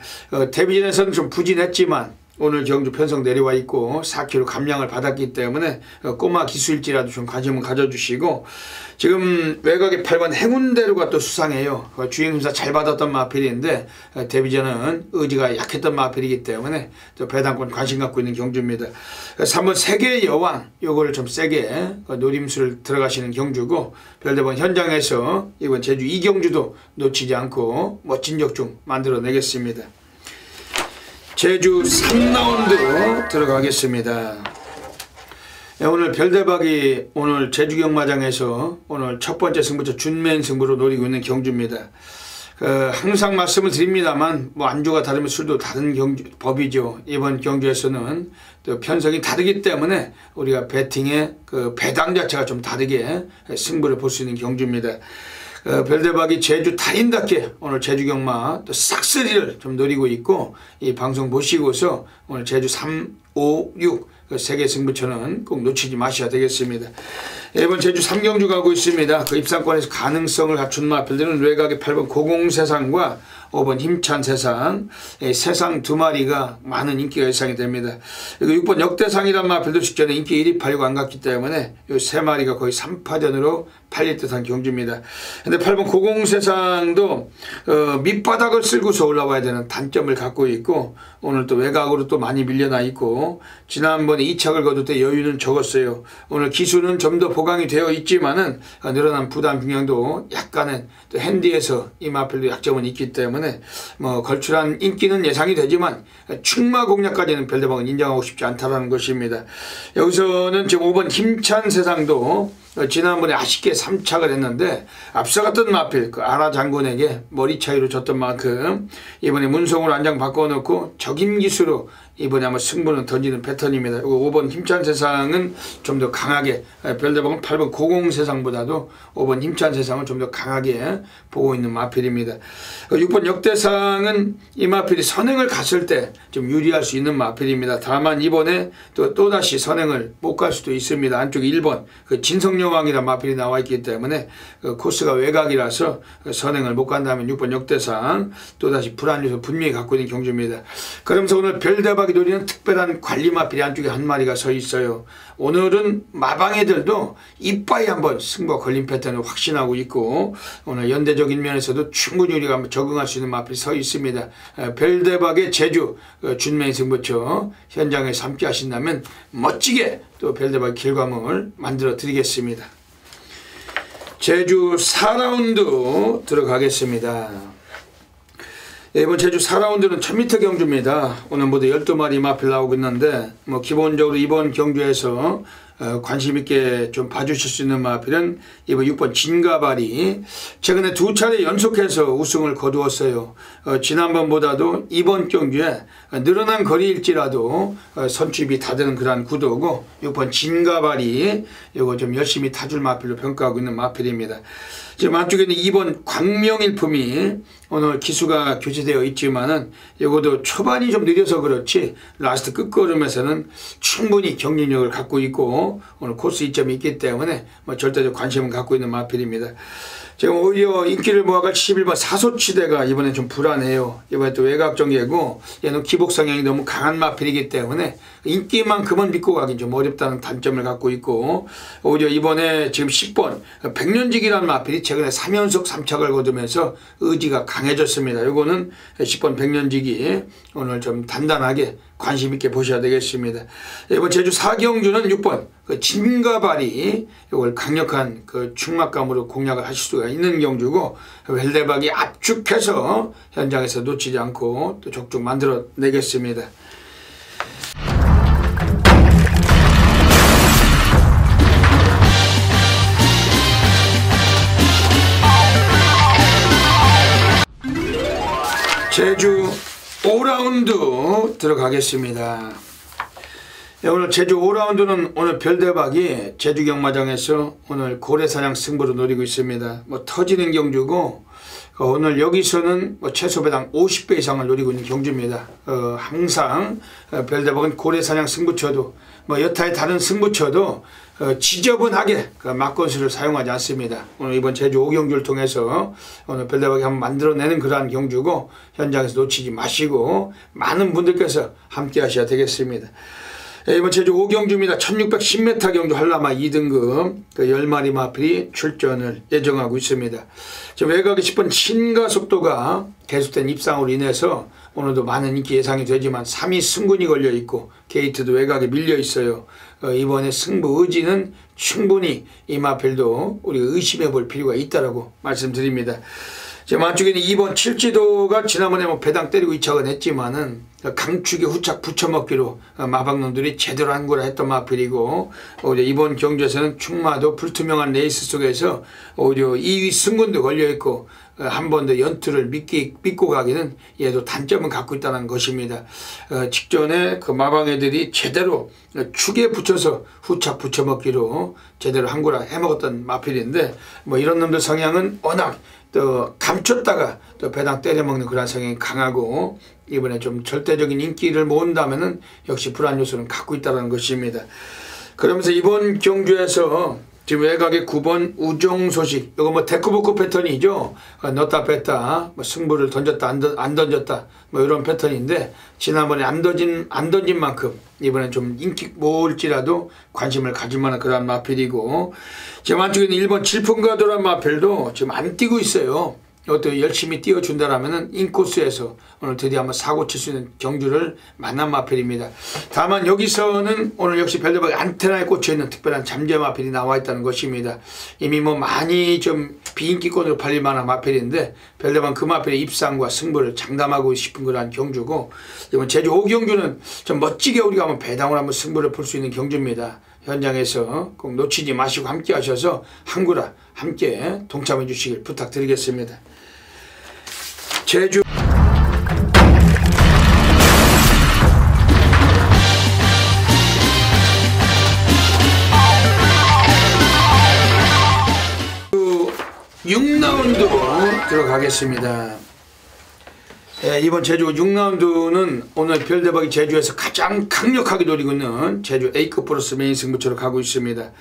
데뷔전에서는 좀 부진했지만 오늘 경주 편성 내려와 있고 4kg 감량을 받았기 때문에 꼬마 기수일지라도 좀 관심을 가져주시고 지금 외곽에 8번 행운대로가 또 수상해요. 주행심사 잘 받았던 마필인데 데뷔전은 의지가 약했던 마필이기 때문에 또 배당권 관심 갖고 있는 경주입니다. 3번 세계 여왕 요거를 좀 세게 노림수를 들어가시는 경주고 별대번 현장에서 이번 제주 2경주도 놓치지 않고 멋진 적중 만들어내겠습니다. 제주 3라운드 들어가겠습니다. 오늘 별대박이 오늘 제주 경마장에서 오늘 첫 번째 승부처 준맨 승부로 노리고 있는 경주입니다. 항상 말씀을 드립니다만 뭐 안주가 다르면 술도 다른 법이죠. 이번 경주에서는 또 편성이 다르기 때문에 우리가 배팅의 그 배당 자체가 좀 다르게 승부를 볼 수 있는 경주입니다. 별대박이 제주 달인답게 오늘 제주 경마 또 싹쓸이를 좀 노리고 있고 이 방송 보시고서 오늘 제주 3, 5, 6 그 세계 승부처는 꼭 놓치지 마셔야 되겠습니다. 이번 제주 3경주 가고 있습니다. 그 입상권에서 가능성을 갖춘 마필들은 외곽의 8번 고공세상과 5번 힘찬 세상, 세상 두 마리가 많은 인기가 예상이 됩니다. 그리고 6번 역대상이란 마필도 직전에 인기 1위 팔리고 안 갔기 때문에 이 세 마리가 거의 3파전으로 팔릴 듯한 경주입니다. 근데 8번 고공세상도 밑바닥을 쓸고서 올라와야 되는 단점을 갖고 있고 오늘 또 외곽으로 또 많이 밀려나 있고 지난번에 2착을 거둘 때 여유는 적었어요. 오늘 기수는 좀 더 보고 보강이 되어 있지만은 늘어난 부담 균형도 약간은 또 핸디에서 이 마필도 약점은 있기 때문에 뭐 걸출한 인기는 예상이 되지만 충마 공략까지는 별대방은 인정하고 싶지 않다라는 것입니다. 여기서는 지금 5번 힘찬 세상도 지난번에 아쉽게 3착을 했는데 앞서갔던 마필 그 아라 장군에게 머리 차이로 졌던 만큼 이번에 문성으로 안장 바꿔놓고 적임기수로 이번에 아마 승부는 던지는 패턴입니다. 5번 힘찬 세상은 좀 더 강하게 별대방은 8번 고공 세상보다도 5번 힘찬 세상을 좀 더 강하게 보고 있는 마필입니다. 6번 역대상은 이 마필이 선행을 갔을 때 좀 유리할 수 있는 마필입니다. 다만 이번에 또다시 선행을 못 갈 수도 있습니다. 안쪽에 1번 그 진성여왕이라는 마필이 나와 있기 때문에 그 코스가 외곽이라서 선행을 못 간다면 6번 역대상 또다시 불안 요소 분명히 갖고 있는 경주입니다. 그러면서 오늘 별대박이 노리는 특별한 관리 마필이 안쪽에 한 마리가 서 있어요. 오늘은 마방애들도 이빠이 한번 승부가 걸린 패턴을 확신하고 있고 오늘 연대적인 면에서도 충분히 우리가 적응할 수 있는 마필이 서 있습니다. 별대박의 제주 준맹 승부처 현장에서 함께 하신다면 멋지게 또 별대박의 결과물을 만들어 드리겠습니다. 제주 4라운드 들어가겠습니다. 이번 제주 4라운드는 1000m 경주입니다. 오늘 모두 12마리 마필 나오고 있는데 뭐 기본적으로 이번 경주에서 관심 있게 좀 봐주실 수 있는 마필은 이번 6번 진가발이 최근에 2차례 연속해서 우승을 거두었어요. 지난번보다도 이번 경주에 늘어난 거리일지라도 선취입이 다 되는 그러한 구도고 6번 진가발이 이거 좀 열심히 타줄 마필로 평가하고 있는 마필입니다. 지금 안쪽에는 2번 광명일품이 오늘 기수가 교체되어 있지만은 이것도 초반이 좀 느려서 그렇지 라스트 끝걸음에서는 충분히 경쟁력을 갖고 있고 오늘 코스 이점이 있기 때문에 뭐 절대적 관심을 갖고 있는 마필입니다. 지금 오히려 인기를 모아갈 11번 사소치대가 이번에 좀 불안해요. 이번에 또 외곽정계고 얘는 기복 성향이 너무 강한 마필이기 때문에 인기만큼은 믿고 가긴 좀 어렵다는 단점을 갖고 있고 오히려 이번에 지금 10번 백년지기라는 마필이 최근에 3연속 3착을 거두면서 의지가 강해졌습니다. 이거는 10번 백년지기 오늘 좀 단단하게 관심 있게 보셔야 되겠습니다. 이번 제주 4경주는 6번 그 진가발이 이걸 강력한 그 충막감으로 공략을 하실 수가 있는 경주고 별대박이 압축해서 현장에서 놓치지 않고 또 족족 만들어 내겠습니다. 제주 5라운드 들어가겠습니다. 오늘 제주 5라운드는 오늘 별대박이 제주 경마장에서 오늘 고래사냥 승부로 노리고 있습니다. 뭐 터지는 경주고 오늘 여기서는 뭐 최소 배당 50배 이상을 노리고 있는 경주입니다. 항상 별대박은 고래사냥 승부처도 뭐 여타의 다른 승부처도 지저분하게 그 막건수를 사용하지 않습니다. 오늘 이번 제주 5경주를 통해서 오늘 별대박이 한번 만들어내는 그러한 경주고 현장에서 놓치지 마시고 많은 분들께서 함께 하셔야 되겠습니다. 이번 제주 5경주입니다. 1610m 경주 한라마 2등급 그 10마리 마필이 출전을 예정하고 있습니다. 지금 외곽에 10번 신가속도가 계속된 입상으로 인해서 오늘도 많은 인기 예상이 되지만 3위 승군이 걸려 있고 게이트도 외곽에 밀려 있어요. 이번에 승부 의지는 충분히 이 마필도 우리가 의심해 볼 필요가 있다고 말씀드립니다. 지금 안쪽에는 2번 칠지도가 지난번에 뭐 배당 때리고 2착은 했지만은 강축에 후착 붙여먹기로 마방놈들이 제대로 한 거라 했던 마필이고 오히려 이번 경주에서는 충마도 불투명한 레이스 속에서 오히려 2위 승군도 걸려있고 한 번 더 연투를 믿고 가기는 얘도 단점은 갖고 있다는 것입니다. 직전에 그 마방애들이 제대로 축에 붙여서 후착 붙여먹기로 제대로 한 거라 해먹었던 마필인데 뭐 이런 놈들 성향은 워낙 또 감췄다가 또 배당 때려먹는 그런 성향이 강하고 이번에 좀 절대적인 인기를 모은다면은 역시 불안 요소는 갖고 있다는 것입니다. 그러면서 이번 경주에서 지금 외곽의 9번 우정 소식 이거 뭐 데코보코 패턴이죠. 넣었다 뺐다 뭐 승부를 던졌다 안 던졌다 뭐 이런 패턴인데 지난번에 안 던진 만큼 이번엔 좀 인기 모을지라도 관심을 가질 만한 그런 마필이고 지금 안쪽에 있는 1번 칠풍가도란 마필도 지금 안 뛰고 있어요. 이것도 열심히 뛰어준다라면은 인코스에서 오늘 드디어 한번 사고 칠 수 있는 경주를 만난 마필입니다. 다만 여기서는 오늘 역시 별대박이 안테나에 꽂혀있는 특별한 잠재 마필이 나와 있다는 것입니다. 이미 뭐 많이 좀 비인기권으로 팔릴 만한 마필인데 별대박 그 마필의 입상과 승부를 장담하고 싶은 그러한 경주고, 이번 제주 5경주는 좀 멋지게 우리가 한번 배당으로 한번 승부를 볼 수 있는 경주입니다. 현장에서 꼭 놓치지 마시고 함께 하셔서 한구라 함께 동참해 주시길 부탁드리겠습니다. 제주 (6라운드) 들어가겠습니다. 이번 제주 6라운드는 오늘 별대박이 제주에서 가장 강력하게 노리고 있는 제주 A급 플러스 메인 승부처로 가고 있습니다.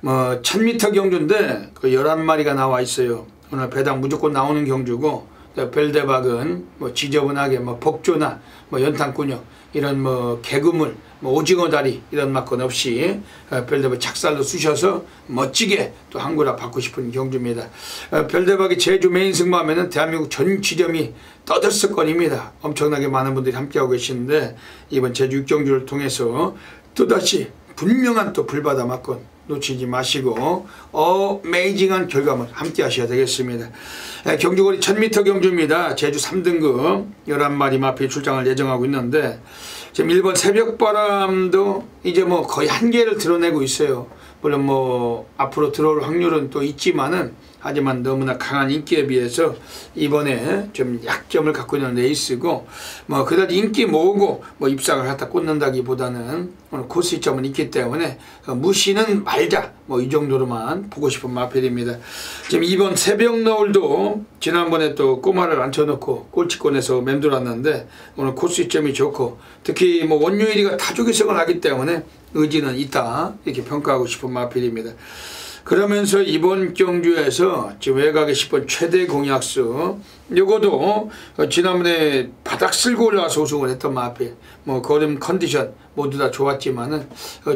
1000m 경주인데 그 11마리가 나와 있어요. 오늘 배당 무조건 나오는 경주고, 별대박은 지저분하게 복조나 연탄꾸녕 이런 개그물 오징어 다리 이런 맛건 없이 별대박 착살로 쑤셔서 멋지게 또 한구라 받고 싶은 경주입니다. 별대박이 제주 메인 승부하면은 대한민국 전 지점이 떠들썩거립니다. 엄청나게 많은 분들이 함께하고 계시는데, 이번 제주 6경주를 통해서 또다시 분명한 또 불바다 맛건 놓치지 마시고 어메이징한 결과물 함께 하셔야 되겠습니다. 경주거리 1000m 경주입니다. 제주 3등급 11마리 마필 출장을 예정하고 있는데, 지금 1번 새벽바람도 이제 거의 한계를 드러내고 있어요. 물론 앞으로 들어올 확률은 또 있지만은, 하지만 너무나 강한 인기에 비해서 이번에 좀 약점을 갖고 있는 레이스고, 그다지 인기 모으고 입상을 갖다 꽂는다기보다는 오늘 코스 시점은 있기 때문에 무시는 말자 이 정도로만 보고 싶은 마필입니다. 지금 이번 새벽 너울도 지난번에 또 꼬마를 앉혀놓고 꼴찌권에서 맴돌았는데, 오늘 코스 시점이 좋고, 특히 원유 1위가 타조기성을 하기 때문에 의지는 있다 이렇게 평가하고 싶은 마필입니다. 그러면서 이번 경주에서 지금 외곽에 10번 최대 공약수, 요거도 지난번에 바닥 쓸고 올라와서 우승을 했던 마필, 걸음 컨디션 모두 다 좋았지만은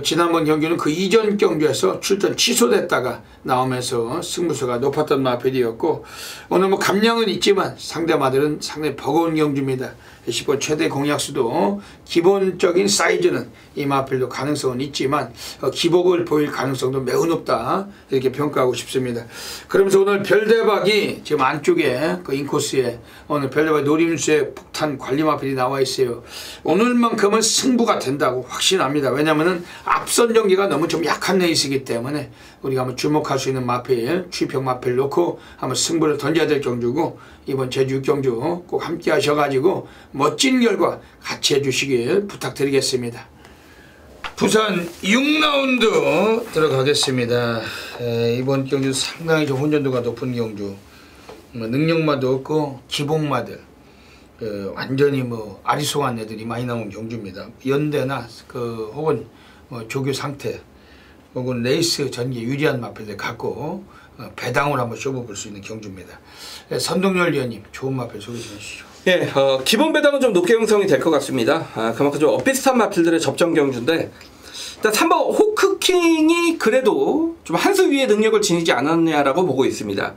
지난번 경주는 그 이전 경주에서 출전 취소됐다가 나오면서 승부수가 높았던 마필이었고, 오늘 감량은 있지만 상대마들은 상당히 버거운 경주입니다. 10번 최대 공약수도 기본적인 사이즈는 이 마필도 가능성은 있지만 기복을 보일 가능성도 매우 높다 이렇게 평가하고 싶습니다. 그러면서 오늘 별대박이 지금 안쪽에 그 인코스에 오늘 별대박 노림수의 폭탄 관리 마필이 나와 있어요. 오늘만큼은 승부가 된다고 확신합니다. 왜냐면은 앞선 경기가 너무 좀 약한 레이스이기 때문에 우리가 한번 주목할 수 있는 마필, 취평 마필 놓고 한번 승부를 던져야 될 경주고, 이번 제주 6경주 꼭 함께 하셔가지고 멋진 결과 같이 해주시길 부탁드리겠습니다. 부산 6라운드 들어가겠습니다. 이번 경주 상당히 좀 혼전도가 높은 경주, 능력마도 없고 기복마들 완전히 아리송한 애들이 많이 나온 경주입니다. 연대나 혹은 조교 상태 혹은 레이스 전개 유리한 마필들 갖고 배당으로 한번 쇼부 수 있는 경주입니다. 선동열 위원님 좋은 마필 소개해 주시죠. 예, 기본 배당은 좀 높게 형성이 될 것 같습니다. 그만큼 좀 엇비슷한 마필들의 접전 경주인데, 일단 3번 호크킹이 그래도 좀 한 수 위의 능력을 지니지 않았냐라고 보고 있습니다.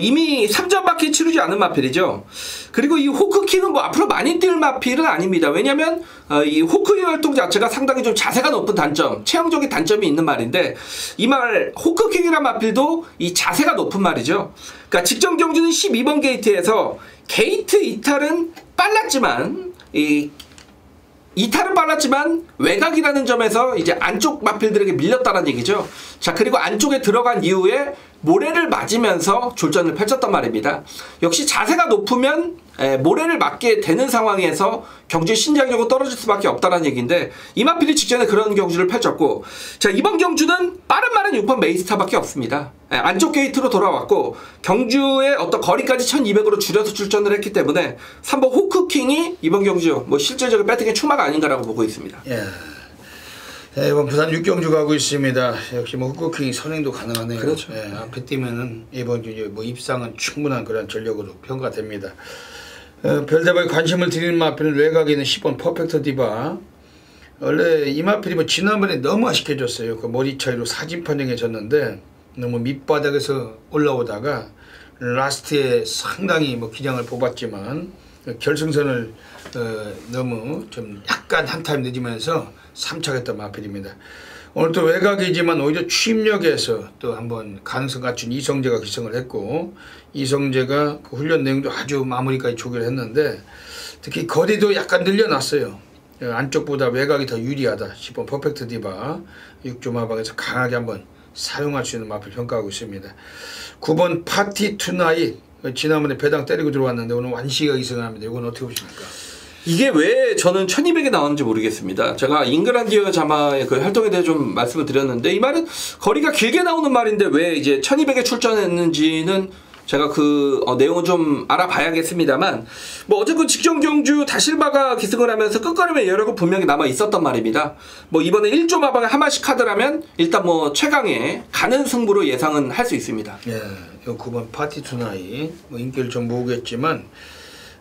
이미 3전밖에 치르지 않은 마필이죠. 그리고 이 호크킹은 앞으로 많이 뛸 마필은 아닙니다. 왜냐면 이 호크킹 활동 자체가 상당히 좀 자세가 높은 단점, 체형적인 단점이 있는 말인데, 이 말 호크킹이란 마필도 이 자세가 높은 말이죠. 그러니까 직전 경주는 12번 게이트에서 게이트 이탈은 빨랐지만 이탈은 빨랐지만 외곽이라는 점에서 이제 안쪽 마필들에게 밀렸다는 얘기죠. 자, 그리고 안쪽에 들어간 이후에 모래를 맞으면서 졸전을 펼쳤단 말입니다. 역시 자세가 높으면 모래를 맞게 되는 상황에서 경주의 신장력은 떨어질 수밖에 없다는 얘기인데, 이 마필이 직전에 그런 경주를 펼쳤고, 자, 이번 경주는 빠른 말은 6번 메이스타밖에 없습니다. 안쪽 게이트로 돌아왔고, 경주의 어떤 거리까지 1200으로 줄여서 출전을 했기 때문에 3번 호크킹이 이번 경주 실질적인 배팅의 출마가 아닌가라고 보고 있습니다. 이번 부산 6경주 가고 있습니다. 역시 호크킹이 선행도 가능하네요. 그렇죠. 앞에 뛰면은 이번 경주 입상은 충분한 그런 전력으로 평가됩니다. 별대박에 관심을 드리는 마필은 외곽에 있는 10번 퍼펙트 디바. 원래 이 마필이 지난번에 너무 아쉽게 졌어요. 그 머리 차이로 사진 판정에 졌는데, 너무 밑바닥에서 올라오다가 라스트에 상당히 뭐 기량을 뽑았지만 결승선을 너무 좀 약간 한 타임 늦으면서 3착했던 마필입니다. 오늘 또 외곽이지만 오히려 취임력에서 또 한번 가능성 갖춘 이성재가 기승을 했고, 이성재가 그 훈련 내용도 아주 마무리까지 조기를 했는데 특히 거리도 약간 늘려놨어요. 안쪽보다 외곽이 더 유리하다 싶은 퍼펙트 디바 6조 마방에서 강하게 한번 사용할 수 있는 마필 평가하고 있습니다. 9번 파티 투나잇, 지난번에 배당 때리고 들어왔는데 오늘 완시가 기승을 합니다. 이건 어떻게 보십니까? 이게 왜 저는 1200에 나왔는지 모르겠습니다. 제가 잉글란디어 자마의 그 활동에 대해 좀 말씀을 드렸는데, 이 말은 거리가 길게 나오는 말인데 왜 이제 1200에 출전했는지는 제가 그 내용은 좀 알아봐야겠습니다만, 뭐 어쨌든 직전 경주 다실바가 기승을 하면서 끝걸음에 여러 거 분명히 남아 있었단 말입니다. 뭐 이번에 1조 마방에 하마씩 카드라면 일단 뭐 최강의 가는 승부로 예상은 할 수 있습니다. 예, 9번 파티 투나잇 뭐 인기를 좀 모으겠지만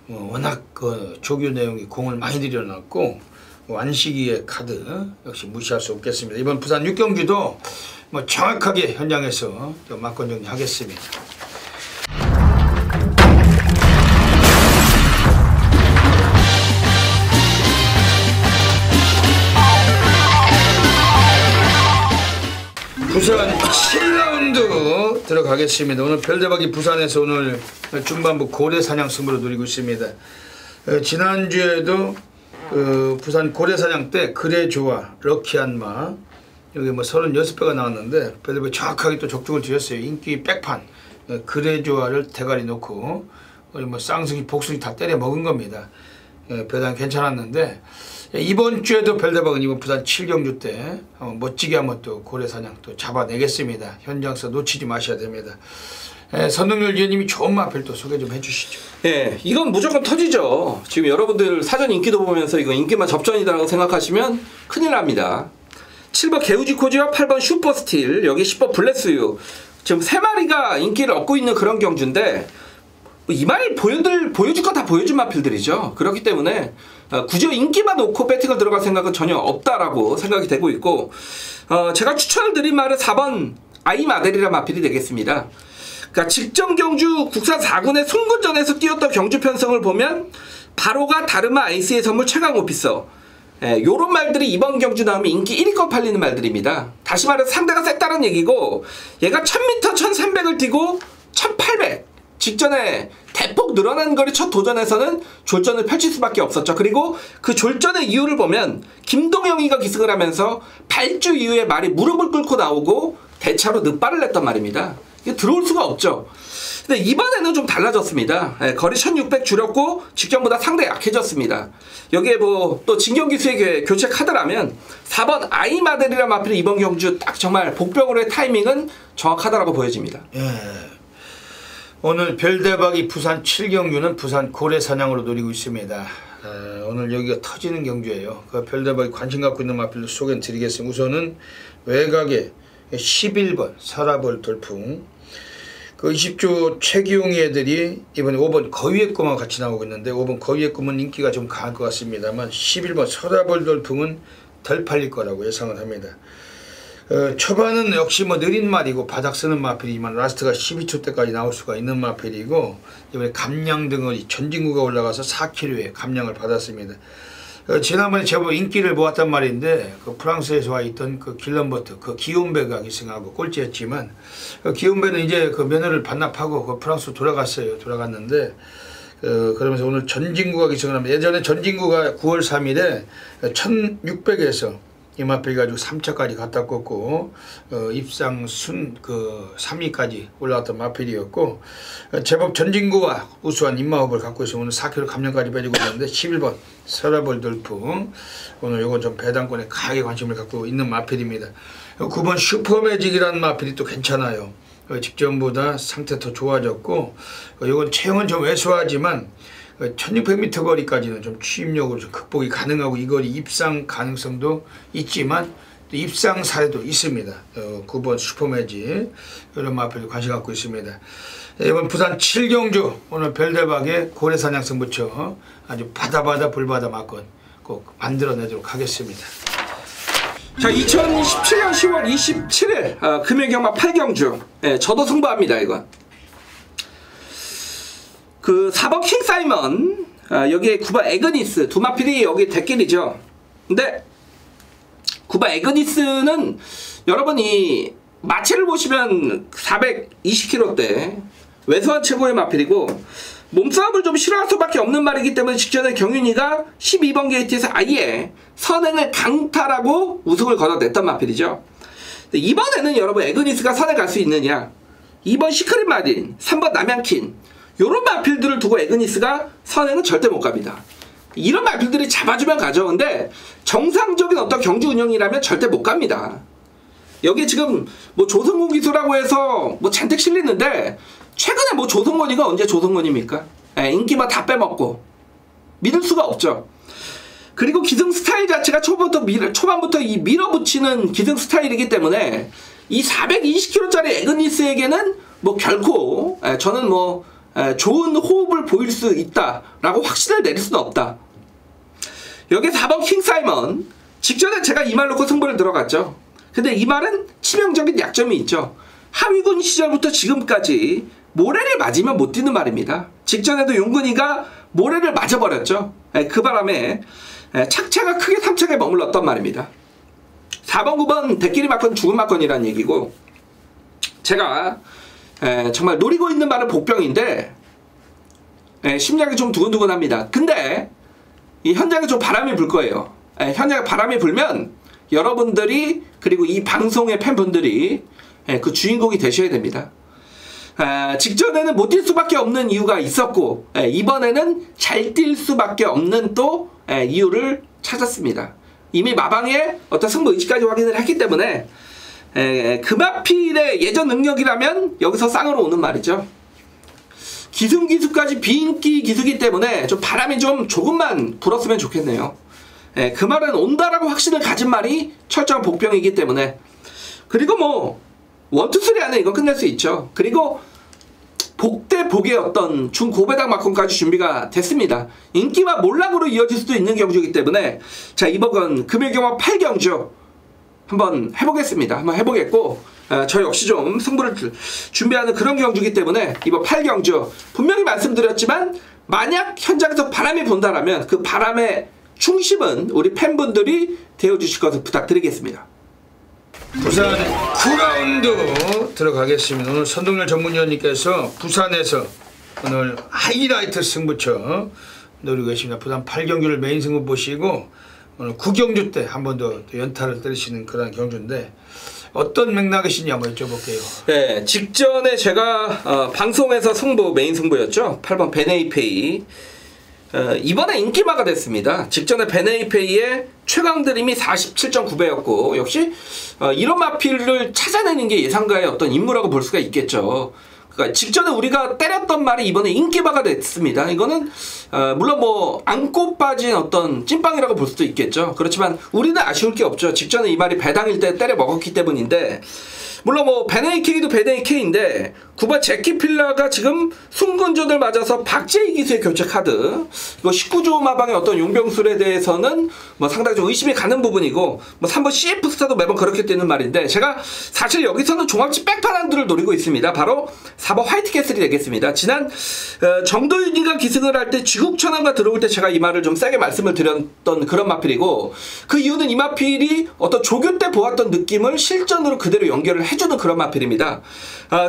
워낙 그 조교 내용이 공을 많이 들여놨고 완식이의 카드 역시 무시할 수 없겠습니다. 이번 부산 6경기도 뭐 정확하게 현장에서 막건 정리하겠습니다. 부산 7라운드 들어가겠습니다. 오늘 별대박이 부산에서 오늘 중반부 고래사냥 승부로 누리고 있습니다. 지난주에도 부산 고래사냥 때 그래 좋아 럭키한 마 여기 뭐 36배가 나왔는데 별대박이 정확하게 또 적중을 드렸어요. 인기 백판 그래 좋아를 대가리 놓고 우리 뭐 쌍둥이 복숭이 다 때려 먹은 겁니다. 배당 괜찮았는데 이번 주에도 별대박은 이번 부산 7경주 때 멋지게 한번 또 고래사냥 또 잡아내겠습니다. 현장에서 놓치지 마셔야 됩니다. 선동열 위원님이 좋은 마필 또 소개 좀 해주시죠. 예, 이건 무조건 터지죠. 지금 여러분들 사전 인기도 보면서 이거 인기만 접전이다라고 생각하시면 큰일 납니다. 7번 개우지코지와 8번 슈퍼스틸, 여기 10번 블레스유, 지금 3마리가 인기를 얻고 있는 그런 경주인데 이 말이 보여줄 거 다 보여준 마필들이죠. 그렇기 때문에 굳이 인기만 놓고 배팅을 들어갈 생각은 전혀 없다라고 생각이 되고 있고, 제가 추천을 드린 말은 4번 아이마델이라 마필이 되겠습니다. 그러니까 직전 경주 국산 4군의 송군전에서 뛰었던 경주 편성을 보면 바로가 다르마 아이스의 선물 최강 오피서, 요런 말들이 이번 경주 나오면 인기 1위권 팔리는 말들입니다. 다시 말해서 상대가 셌다는 얘기고, 얘가 1000m 1300을 뛰고 1800 직전에 대폭 늘어난 거리 첫 도전에서는 졸전을 펼칠 수밖에 없었죠. 그리고 그 졸전의 이유를 보면 김동영이가 기승을 하면서 8주 이후에 말이 무릎을 꿇고 나오고 대차로 늑발을 냈단 말입니다. 이게 들어올 수가 없죠. 근데 이번에는 좀 달라졌습니다. 거리 1600 줄였고 직전보다 상당히 약해졌습니다. 여기에 뭐 또 진경기수의 교체 카드라면 4번 아이마델이라 마필이 이번 경주 딱 정말 복병으로의 타이밍은 정확하다라고 보여집니다. 오늘 별대박이 부산 7경주는 부산 고래사냥으로 노리고 있습니다. 오늘 여기가 터지는 경주예요. 그 별대박이 관심 갖고 있는 마필도 소개 드리겠습니다. 우선은 외곽에 11번 서라벌 돌풍, 그 20조 최기용이 애들이 이번에 5번 거위의 꿈하고 같이 나오고 있는데 5번 거위의 꿈은 인기가 좀 강할 것 같습니다만 11번 서라벌 돌풍은 덜 팔릴 거라고 예상을 합니다. 초반은 역시 뭐 느린 말이고 바닥 쓰는 마필이지만 라스트가 12초 때까지 나올 수가 있는 마필이고, 이번에 감량 등어리 전진구가 올라가서 4kg의 감량을 받았습니다. 지난번에 제법 인기를 모았단 말인데 그 프랑스에서 와 있던 그 길럼버트 그 기욤베가 기승하고 꼴찌했지만 그 기욤베는 이제 그 면허를 반납하고 그 프랑스로 돌아갔는데 그러면서 오늘 전진구가 기승을 합니다. 예전에 전진구가 9월 3일에 1600에서 이 마필 가지고 3차까지 갖다 꽂고 입상 순 그 3위까지 올라왔던 마필이었고, 제법 전진구와 우수한 입마법을 갖고 있어 오늘 4kg 감량까지 빼주고 있는데 11번 서라벌 돌풍 오늘 요건 좀 배당권에 강하게 관심을 갖고 있는 마필입니다. 9번 슈퍼매직이라는 마필이 또 괜찮아요. 직전보다 상태 더 좋아졌고, 요건 체형은 좀 왜소하지만 1600m 거리까지는 좀 취임력으로 좀 극복이 가능하고 이 거리 입상 가능성도 있지만 또 입상 사례도 있습니다. 9번 슈퍼매직 이런 마필 관심 갖고 있습니다. 이번 부산 7경주 오늘 별대박의 고래사냥 승부처 아주 바다바다 불바다 맞건 꼭 만들어내도록 하겠습니다. 자, 2017년 10월 27일 금요경마 8경주, 저도 승부합니다. 이건 그 4번 킹 사이먼, 여기에 9번 에그니스 두 마필이 여기 대길이죠. 근데 9번 에그니스는 여러분이 마체를 보시면 420kg대 외소한 최고의 마필이고 몸싸움을 좀 싫어할 수밖에 없는 말이기 때문에 직전에 경윤이가 12번 게이트에서 아예 선행을 강탈하고 우승을 거둬냈던 마필이죠. 이번에는 여러분 에그니스가 선에 갈 수 있느냐, 2번 시크릿 마린, 3번 남양킨, 요런 마필들을 두고 에그니스가 선행은 절대 못 갑니다. 이런 마필들이 잡아주면 가죠. 근데 정상적인 어떤 경주 운영이라면 절대 못 갑니다. 여기 지금 뭐 조성원 기수라고 해서 뭐 잔뜩 실리는데 최근에 뭐 조성원이가 언제 조성원입니까? 인기만 다 빼먹고 믿을 수가 없죠. 그리고 기승 스타일 자체가 초반부터 이 밀어붙이는 기승 스타일이기 때문에 이 420kg짜리 에그니스에게는 뭐 결코 저는 뭐 좋은 호흡을 보일 수 있다라고 확신을 내릴 수는 없다. 여기 4번 킹 사이먼, 직전에 제가 이 말 놓고 승부를 들어갔죠. 근데 이 말은 치명적인 약점이 있죠. 하위군 시절부터 지금까지 모래를 맞으면 못 뛰는 말입니다. 직전에도 용근이가 모래를 맞아버렸죠. 그 바람에 착차가 크게 3척에 머물렀던 말입니다. 4번 9번 대끼리 맞건 죽은 맞건이라는 얘기고, 제가 정말 노리고 있는 말은 복병인데 심장이 좀 두근두근합니다. 근데 이 현장에 좀 바람이 불 거예요. 현장에 바람이 불면 여러분들이 그리고 이 방송의 팬분들이 그 주인공이 되셔야 됩니다. 직전에는 못 뛸 수밖에 없는 이유가 있었고 이번에는 잘 뛸 수밖에 없는 또 이유를 찾았습니다. 이미 마방의 어떤 승부 의지까지 확인을 했기 때문에 금화필의 예전 능력이라면 여기서 쌍으로 오는 말이죠. 기승기수까지 비인기 기수기 때문에 좀 바람이 좀 조금만 불었으면 좋겠네요. 그 말은 온다라고 확신을 가진 말이 철저한 복병이기 때문에. 그리고 뭐 1, 2, 3 안에 이건 끝낼 수 있죠. 그리고 복대 복의 어떤 중고배당 막kon까지 준비가 됐습니다. 인기와 몰락으로 이어질 수도 있는 경주이기 때문에 자, 이번 금일경화 8경주 한번 해보겠습니다. 한번 해보겠고 저 역시 좀 승부를 준비하는 그런 경주이기 때문에 이번 8경주 분명히 말씀드렸지만 만약 현장에서 바람이 분다라면 그 바람의 중심은 우리 팬분들이 되어주실 것을 부탁드리겠습니다. 부산 9라운드 들어가겠습니다. 오늘 선동열 전문위원님께서 부산에서 오늘 하이라이트 승부처 노리고 계십니다. 부산 8경주를 메인 승부 보시고 오늘 9경주 때 한 번 더 연타를 때리시는 그런 경주인데 어떤 맥락이시냐 한번 여쭤볼게요. 네, 직전에 제가 방송에서 승부 메인 승부였죠. 8번 베네이페이. 이번에 인기마가 됐습니다. 직전에 베네이페이의 최강드림이 47.9배였고 역시 이런 마필을 찾아내는 게 예상가의 어떤 임무라고 볼 수가 있겠죠. 그러니까 직전에 우리가 때렸던 말이 이번에 인기마가 됐습니다. 이거는 물론 뭐 안고 빠진 어떤 찐빵이라고 볼 수도 있겠죠. 그렇지만 우리는 아쉬울 게 없죠. 직전에 이 말이 배당일 때 때려 먹었기 때문인데, 물론 뭐 베네이케이도 베네이케이인데 9번 제키필라가 지금 순건전을 맞아서 박재희 기수의 교체 카드, 이거 19조 마방의 어떤 용병술에 대해서는 뭐 상당히 좀 의심이 가는 부분이고, 뭐 3번 CF스타도 매번 그렇게 뛰는 말인데 제가 사실 여기서는 종합지 백판한들을 노리고 있습니다. 바로 4번 화이트캐슬이 되겠습니다. 지난 정도윤이가 기승을 할 때 지국천왕과 들어올 때 제가 이 말을 좀 세게 말씀을 드렸던 그런 마필이고, 그 이유는 이 마필이 어떤 조교 때 보았던 느낌을 실전으로 그대로 연결을 해주는 그런 마필입니다.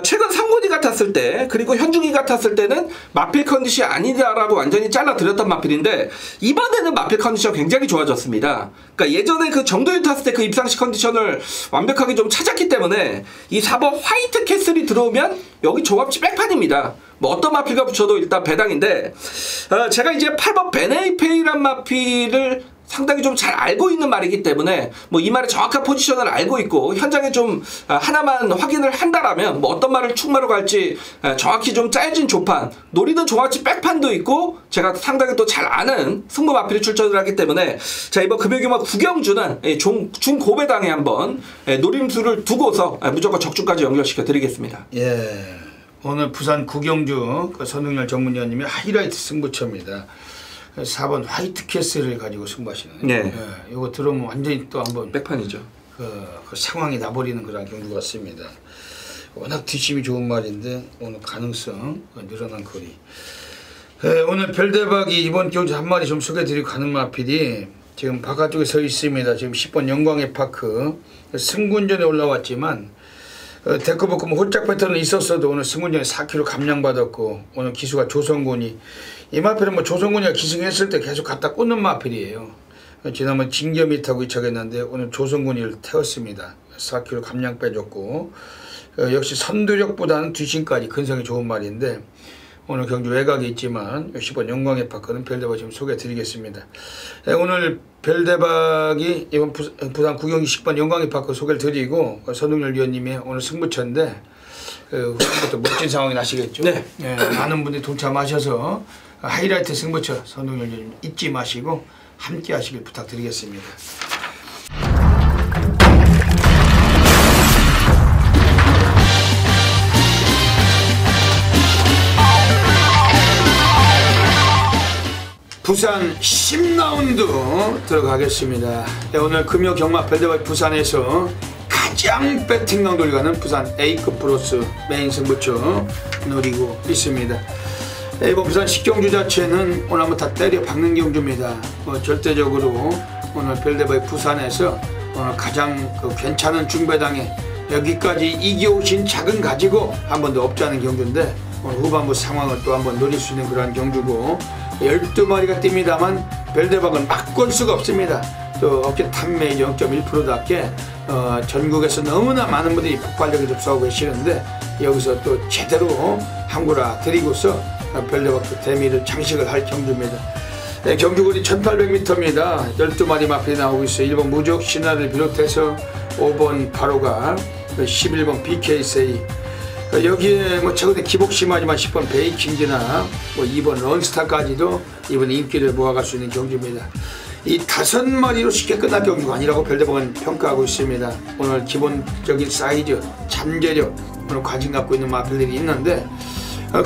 최근 상곤이 같았을 때 그리고 현중이 같았을 때는 마필 컨디션이 아니다라고 완전히 잘라드렸던 마필인데 이번에는 마필 컨디션 굉장히 좋아졌습니다. 그러니까 예전에 그 정도윤 탔을 때 그 입상시 컨디션을 완벽하게 좀 찾았기 때문에 이 4번 화이트 캐슬이 들어오면 여기 종합지 백판입니다. 뭐 어떤 마필과 붙여도 일단 배당인데 제가 이제 8번 베네이페이란 마필을 상당히 좀 잘 알고 있는 말이기 때문에 뭐 이 말의 정확한 포지션을 알고 있고 현장에 좀 하나만 확인을 한다라면 뭐 어떤 말을 축마로 갈지 정확히 좀 짜여진 조판, 노리는 종합지 백판도 있고 제가 상당히 또 잘 아는 승부 마필이 출전을 하기 때문에 자, 이번 금요경마 9경주는 중고배당에 한번 노림수를 두고서 무조건 적중까지 연결시켜 드리겠습니다. 예, 오늘 부산 9경주 그 선동열 전문위원님이 하이라이트 승부처입니다. 4번 화이트 캐슬을 가지고 승부하시는. 네. 예, 이거 들어오면 완전히 또 한번 백판이죠. 그 상황이 나버리는 그런 경주 같습니다. 워낙 뒷심이 좋은 말인데 오늘 가능성 늘어난 거리. 오늘 별대박이 이번 경주 한 마리 좀 소개해드리고 가는 마필이 지금 바깥쪽에 서 있습니다. 지금 10번 영광의 파크 승군전에 올라왔지만 데코볶음 홀짝 패턴은 있었어도 오늘 승군전에 4kg 감량받았고 오늘 기수가 조성군이 이 마필은 뭐 조성군이가 기승했을 때 계속 갖다 꽂는 마필이에요. 지난번 진겸이 타고 이착했는데 오늘 조성군이를 태웠습니다. 4kg 감량 빼줬고 역시 선두력보다는 뒤심까지 근성이 좋은 말인데 오늘 경주 외곽에 있지만 10번 영광의 파크는 별대박 지금 소개해드리겠습니다. 오늘 별대박이 이번 부산 구경기 10번 영광의 파크 소개를 드리고 선동열 위원님의 오늘 승부처인데 후반부터 멋진 상황이 나시겠죠. 네. 많은 분들이 동참하셔서 하이라이트 승부처 선동열 위원님 잊지 마시고 함께 하시길 부탁드리겠습니다. 부산 10라운드 들어가겠습니다. 오늘 금요 경마 별대박 부산에서 가장 배팅 강도를 가는 부산 A급 브로스 메인 승부처 노리고 있습니다. 이번 부산 10경주 자체는 오늘 한번 다 때려 박는 경주입니다. 절대적으로 오늘 별대박 부산에서 오늘 가장 괜찮은 중배당에 여기까지 이겨오신 작은 가지고 한 번도 없지 않은 경주인데 오늘 후반부 상황을 또 한번 노릴 수 있는 그런 경주고 12마리가 뜁니다만 별대박은 막을 수가 없습니다. 또 어깨 탑메이 0.1%답게 전국에서 너무나 많은 분들이 폭발력을 접수하고 계시는데 여기서 또 제대로 한구라 드리고서 별대박도 대미를 장식을 할 경주입니다. 경주거리 1800m입니다. 12마리 마필이 나오고 있어요. 1번 무적 신화를 비롯해서 5번 바로가 11번 BK세이 여기에 뭐 최근에 기복 심하지만 10번 베이킹즈나 뭐 2번 런스타까지도 이번 인기를 모아갈 수 있는 경주입니다. 이 5마리로 쉽게 끝날 경주가 아니라고 별대박은 평가하고 있습니다. 오늘 기본적인 사이즈, 잠재력 오늘 관심 갖고 있는 마필들이 있는데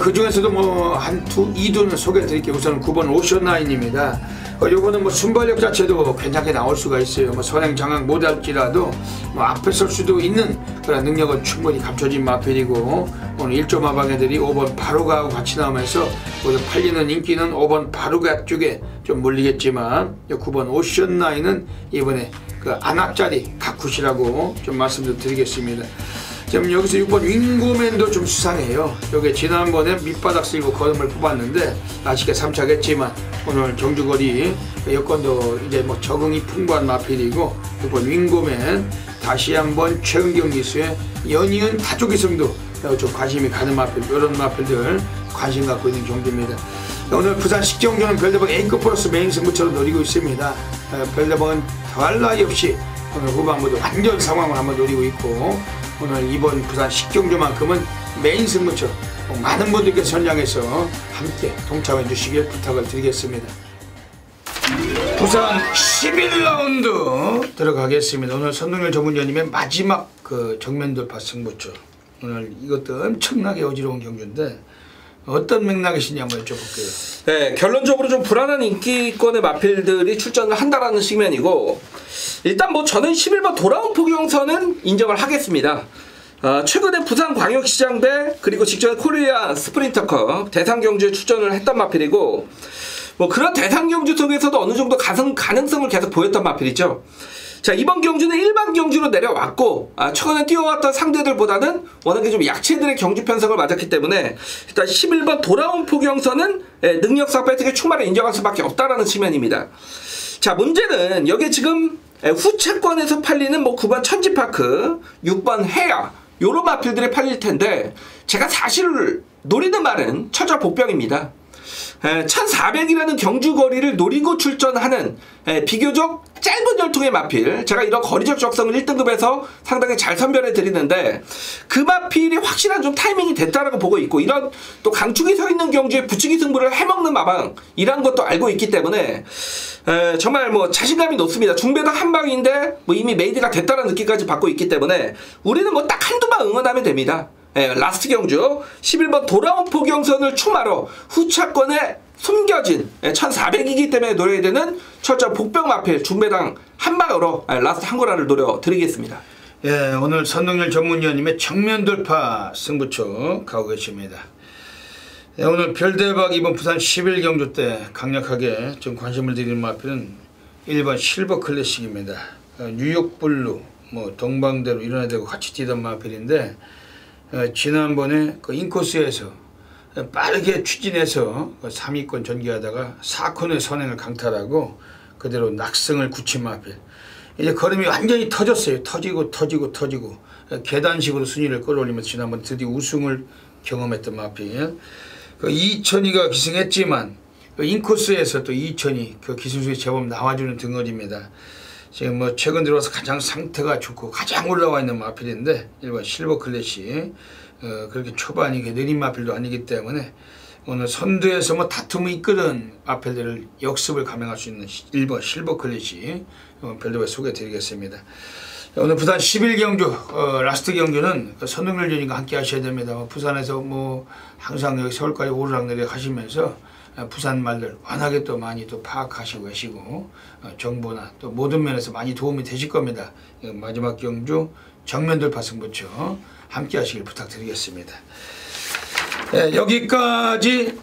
그 중에서도 뭐 한 2두는 소개해 드릴게요. 우선 9번 오션라인입니다. 요거는 뭐 순발력 자체도 괜찮게 나올 수가 있어요. 뭐 선행 장악 못할지라도 뭐 앞에 설 수도 있는 그런 능력은 충분히 갖춰진 마필이고 오늘 1조 마방애들이 5번 바로가하고 같이 나오면서 오늘 팔리는 인기는 5번 바로가 쪽에 좀 몰리겠지만 9번 오션라인은 이번에 그 안악자리 가쿠시라고 좀 말씀도 드리겠습니다. 지금 여기서 6번 윙고맨도 좀 수상해요. 여기 지난번에 밑바닥 쓸고 걸음을 뽑았는데 아쉽게 3착했지만 오늘 경주거리 여건도 이제 뭐 적응이 풍부한 마필이고 6번 윙고맨 다시 한번 최은경 기수의 연이은 다조기성도 좀 관심이 가는 마필 이런 마필들 관심 갖고 있는 경주입니다. 오늘 부산 10경주는 별대박 A급 플러스 메인 승부처럼 노리고 있습니다. 별대박은 더할 나위 없이 오늘 후반부도 완전 상황을 한번 노리고 있고 오늘 이번 부산 10경주만큼은 메인 승부처 많은 분들께 선양해서 함께 동참해 주시길 부탁을 드리겠습니다. 부산 11라운드 들어가겠습니다. 오늘 선동열 전문위원님의 마지막 그 정면 돌파 승부처 오늘 이것도 엄청나게 어지러운 경주인데 어떤 맥락이신지 한번 여쭤볼게요. 네, 결론적으로 좀 불안한 인기권의 마필들이 출전을 한다라는 측면이고 일단 뭐 저는 11번 돌아온 포경선은 인정을 하겠습니다. 최근에 부산광역시장배 그리고 직전에 코리아 스프린터컵 대상경주에 출전을 했던 마필이고 뭐 그런 대상경주 속에서도 어느 정도 가능성을 계속 보였던 마필이죠. 자, 이번 경주는 일반 경주로 내려왔고 최근에 뛰어왔던 상대들보다는 워낙에 좀 약체들의 경주 편성을 맞았기 때문에 일단 11번 돌아온 포경선은 능력상 배팅의 출마를 인정할 수밖에 없다라는 측면입니다. 자, 문제는 여기 지금 후차권에서 팔리는 뭐 9번 천지파크, 6번 해야 요런 마필들이 팔릴 텐데 제가 사실 노리는 말은 처자 복병입니다. 1400이라는 경주거리를 노리고 출전하는 비교적 짧은 열통의 마필 제가 이런 거리적 적성을 1등급에서 상당히 잘 선별해 드리는데 그 마필이 확실한 좀 타이밍이 됐다라고 보고 있고 이런 또 강축이 서 있는 경주에 부추기 승부를 해먹는 마방 이란 것도 알고 있기 때문에 정말 뭐 자신감이 높습니다. 중배당 한 방인데 뭐 이미 메이드가 됐다는 느낌까지 받고 있기 때문에 우리는 뭐 딱 한두 방 응원하면 됩니다. 라스트 경주 11번 돌아온 포경선을 추마로 후차권에 숨겨진 1400이기 때문에 노려야 되는 철저 복병 마필 중배당 한 방으로 라스트 한구라를 노려드리겠습니다. 예, 오늘 선동열 전문위원님의 정면 돌파 승부처 가고 계십니다. 네, 오늘 별대박 이번 부산 11경주 때 강력하게 좀 관심을 드리는 마필은 1번 실버 클래식입니다. 뉴욕 블루, 뭐 동방대로 이런 애들과 같이 뛰던 마필인데 지난번에 그 인코스에서 빠르게 추진해서 3위권 전개하다가 4코너의 선행을 강탈하고 그대로 낙승을 굳힌 마필. 이제 걸음이 완전히 터졌어요. 터지고 계단식으로 순위를 끌어올리면서 지난번 드디어 우승을 경험했던 마필. 그 2002가 기승했지만 그 인코스에서 또 2002 그 기승수에 제법 나와주는 등어리입니다. 지금 뭐 최근 들어와서 가장 상태가 좋고 가장 올라와 있는 마필인데 일반 실버 클래식 그렇게 초반이 느린 마필도 아니기 때문에 오늘 선두에서 뭐 다툼을 이끄는 마필들을 역습을 감행할 수 있는 1번 실버 클래식 별도로 소개해 드리겠습니다. 오늘 부산 11경주 라스트 경주는 선동열전님과 함께 하셔야 됩니다. 부산에서 뭐 항상 여기 서울까지 오르락내리락 하시면서 부산 말들 워낙에 또 많이 또 파악하시고 계시고 정보나 또 모든 면에서 많이 도움이 되실 겁니다. 마지막 경주 정면 돌파 승부처 함께 하시길 부탁드리겠습니다. 네, 여기까지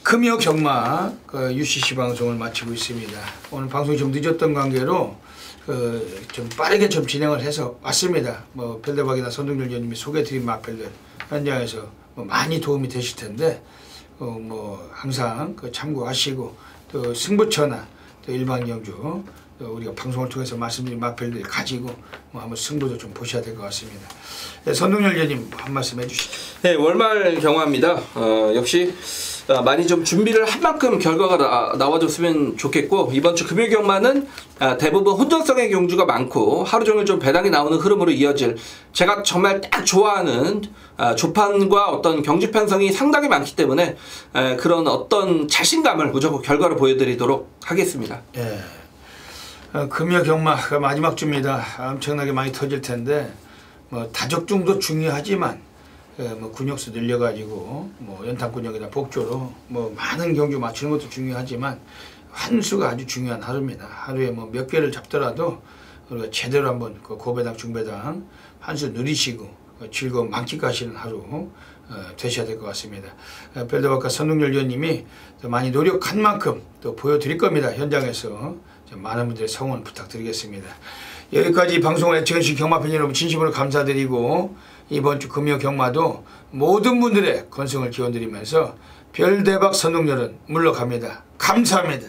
금요 경마 UCC 방송을 마치고 있습니다. 오늘 방송이 좀 늦었던 관계로 좀 빠르게 좀 진행을 해서 왔습니다. 뭐 별대박이나 선동열전님이 소개해드린 마필들 현장에서 뭐 많이 도움이 되실 텐데 뭐 항상 참고하시고 또 승부처나 또 일반 경주 또 우리가 방송을 통해서 말씀드린 마필들 가지고 뭐 한번 승부도 좀 보셔야 될 것 같습니다. 네, 선동열전님 한 말씀 해주시죠. 네, 월말 경화입니다. 역시 많이 좀 준비를 한 만큼 결과가 나와줬으면 좋겠고 이번 주 금요 경마는 대부분 혼전성의 경주가 많고 하루 종일 좀 배당이 나오는 흐름으로 이어질 제가 정말 딱 좋아하는 조판과 어떤 경주 편성이 상당히 많기 때문에 그런 어떤 자신감을 무조건 결과로 보여드리도록 하겠습니다. 예. 금요 경마가 마지막 주입니다. 엄청나게 많이 터질 텐데 뭐 다적중도 중요하지만 뭐 근육수 늘려가지고 뭐 연탄근육이나 복조로 뭐 많은 경주 맞추는 것도 중요하지만 환수가 아주 중요한 하루입니다. 하루에 뭐 몇 개를 잡더라도 우리가 제대로 한번 고배당 중배당 환수 누리시고 즐거운 만끽하시는 하루 되셔야 될 것 같습니다. 별대박과 선동열전님이 많이 노력한 만큼 또 보여드릴 겁니다. 현장에서 많은 분들의 성원 부탁드리겠습니다. 여기까지 방송을 애청해주신 경마팬 여러분 진심으로 감사드리고 이번 주 금요 경마도 모든 분들의 건승을 기원드리면서 별대박 선동열은 물러갑니다. 감사합니다.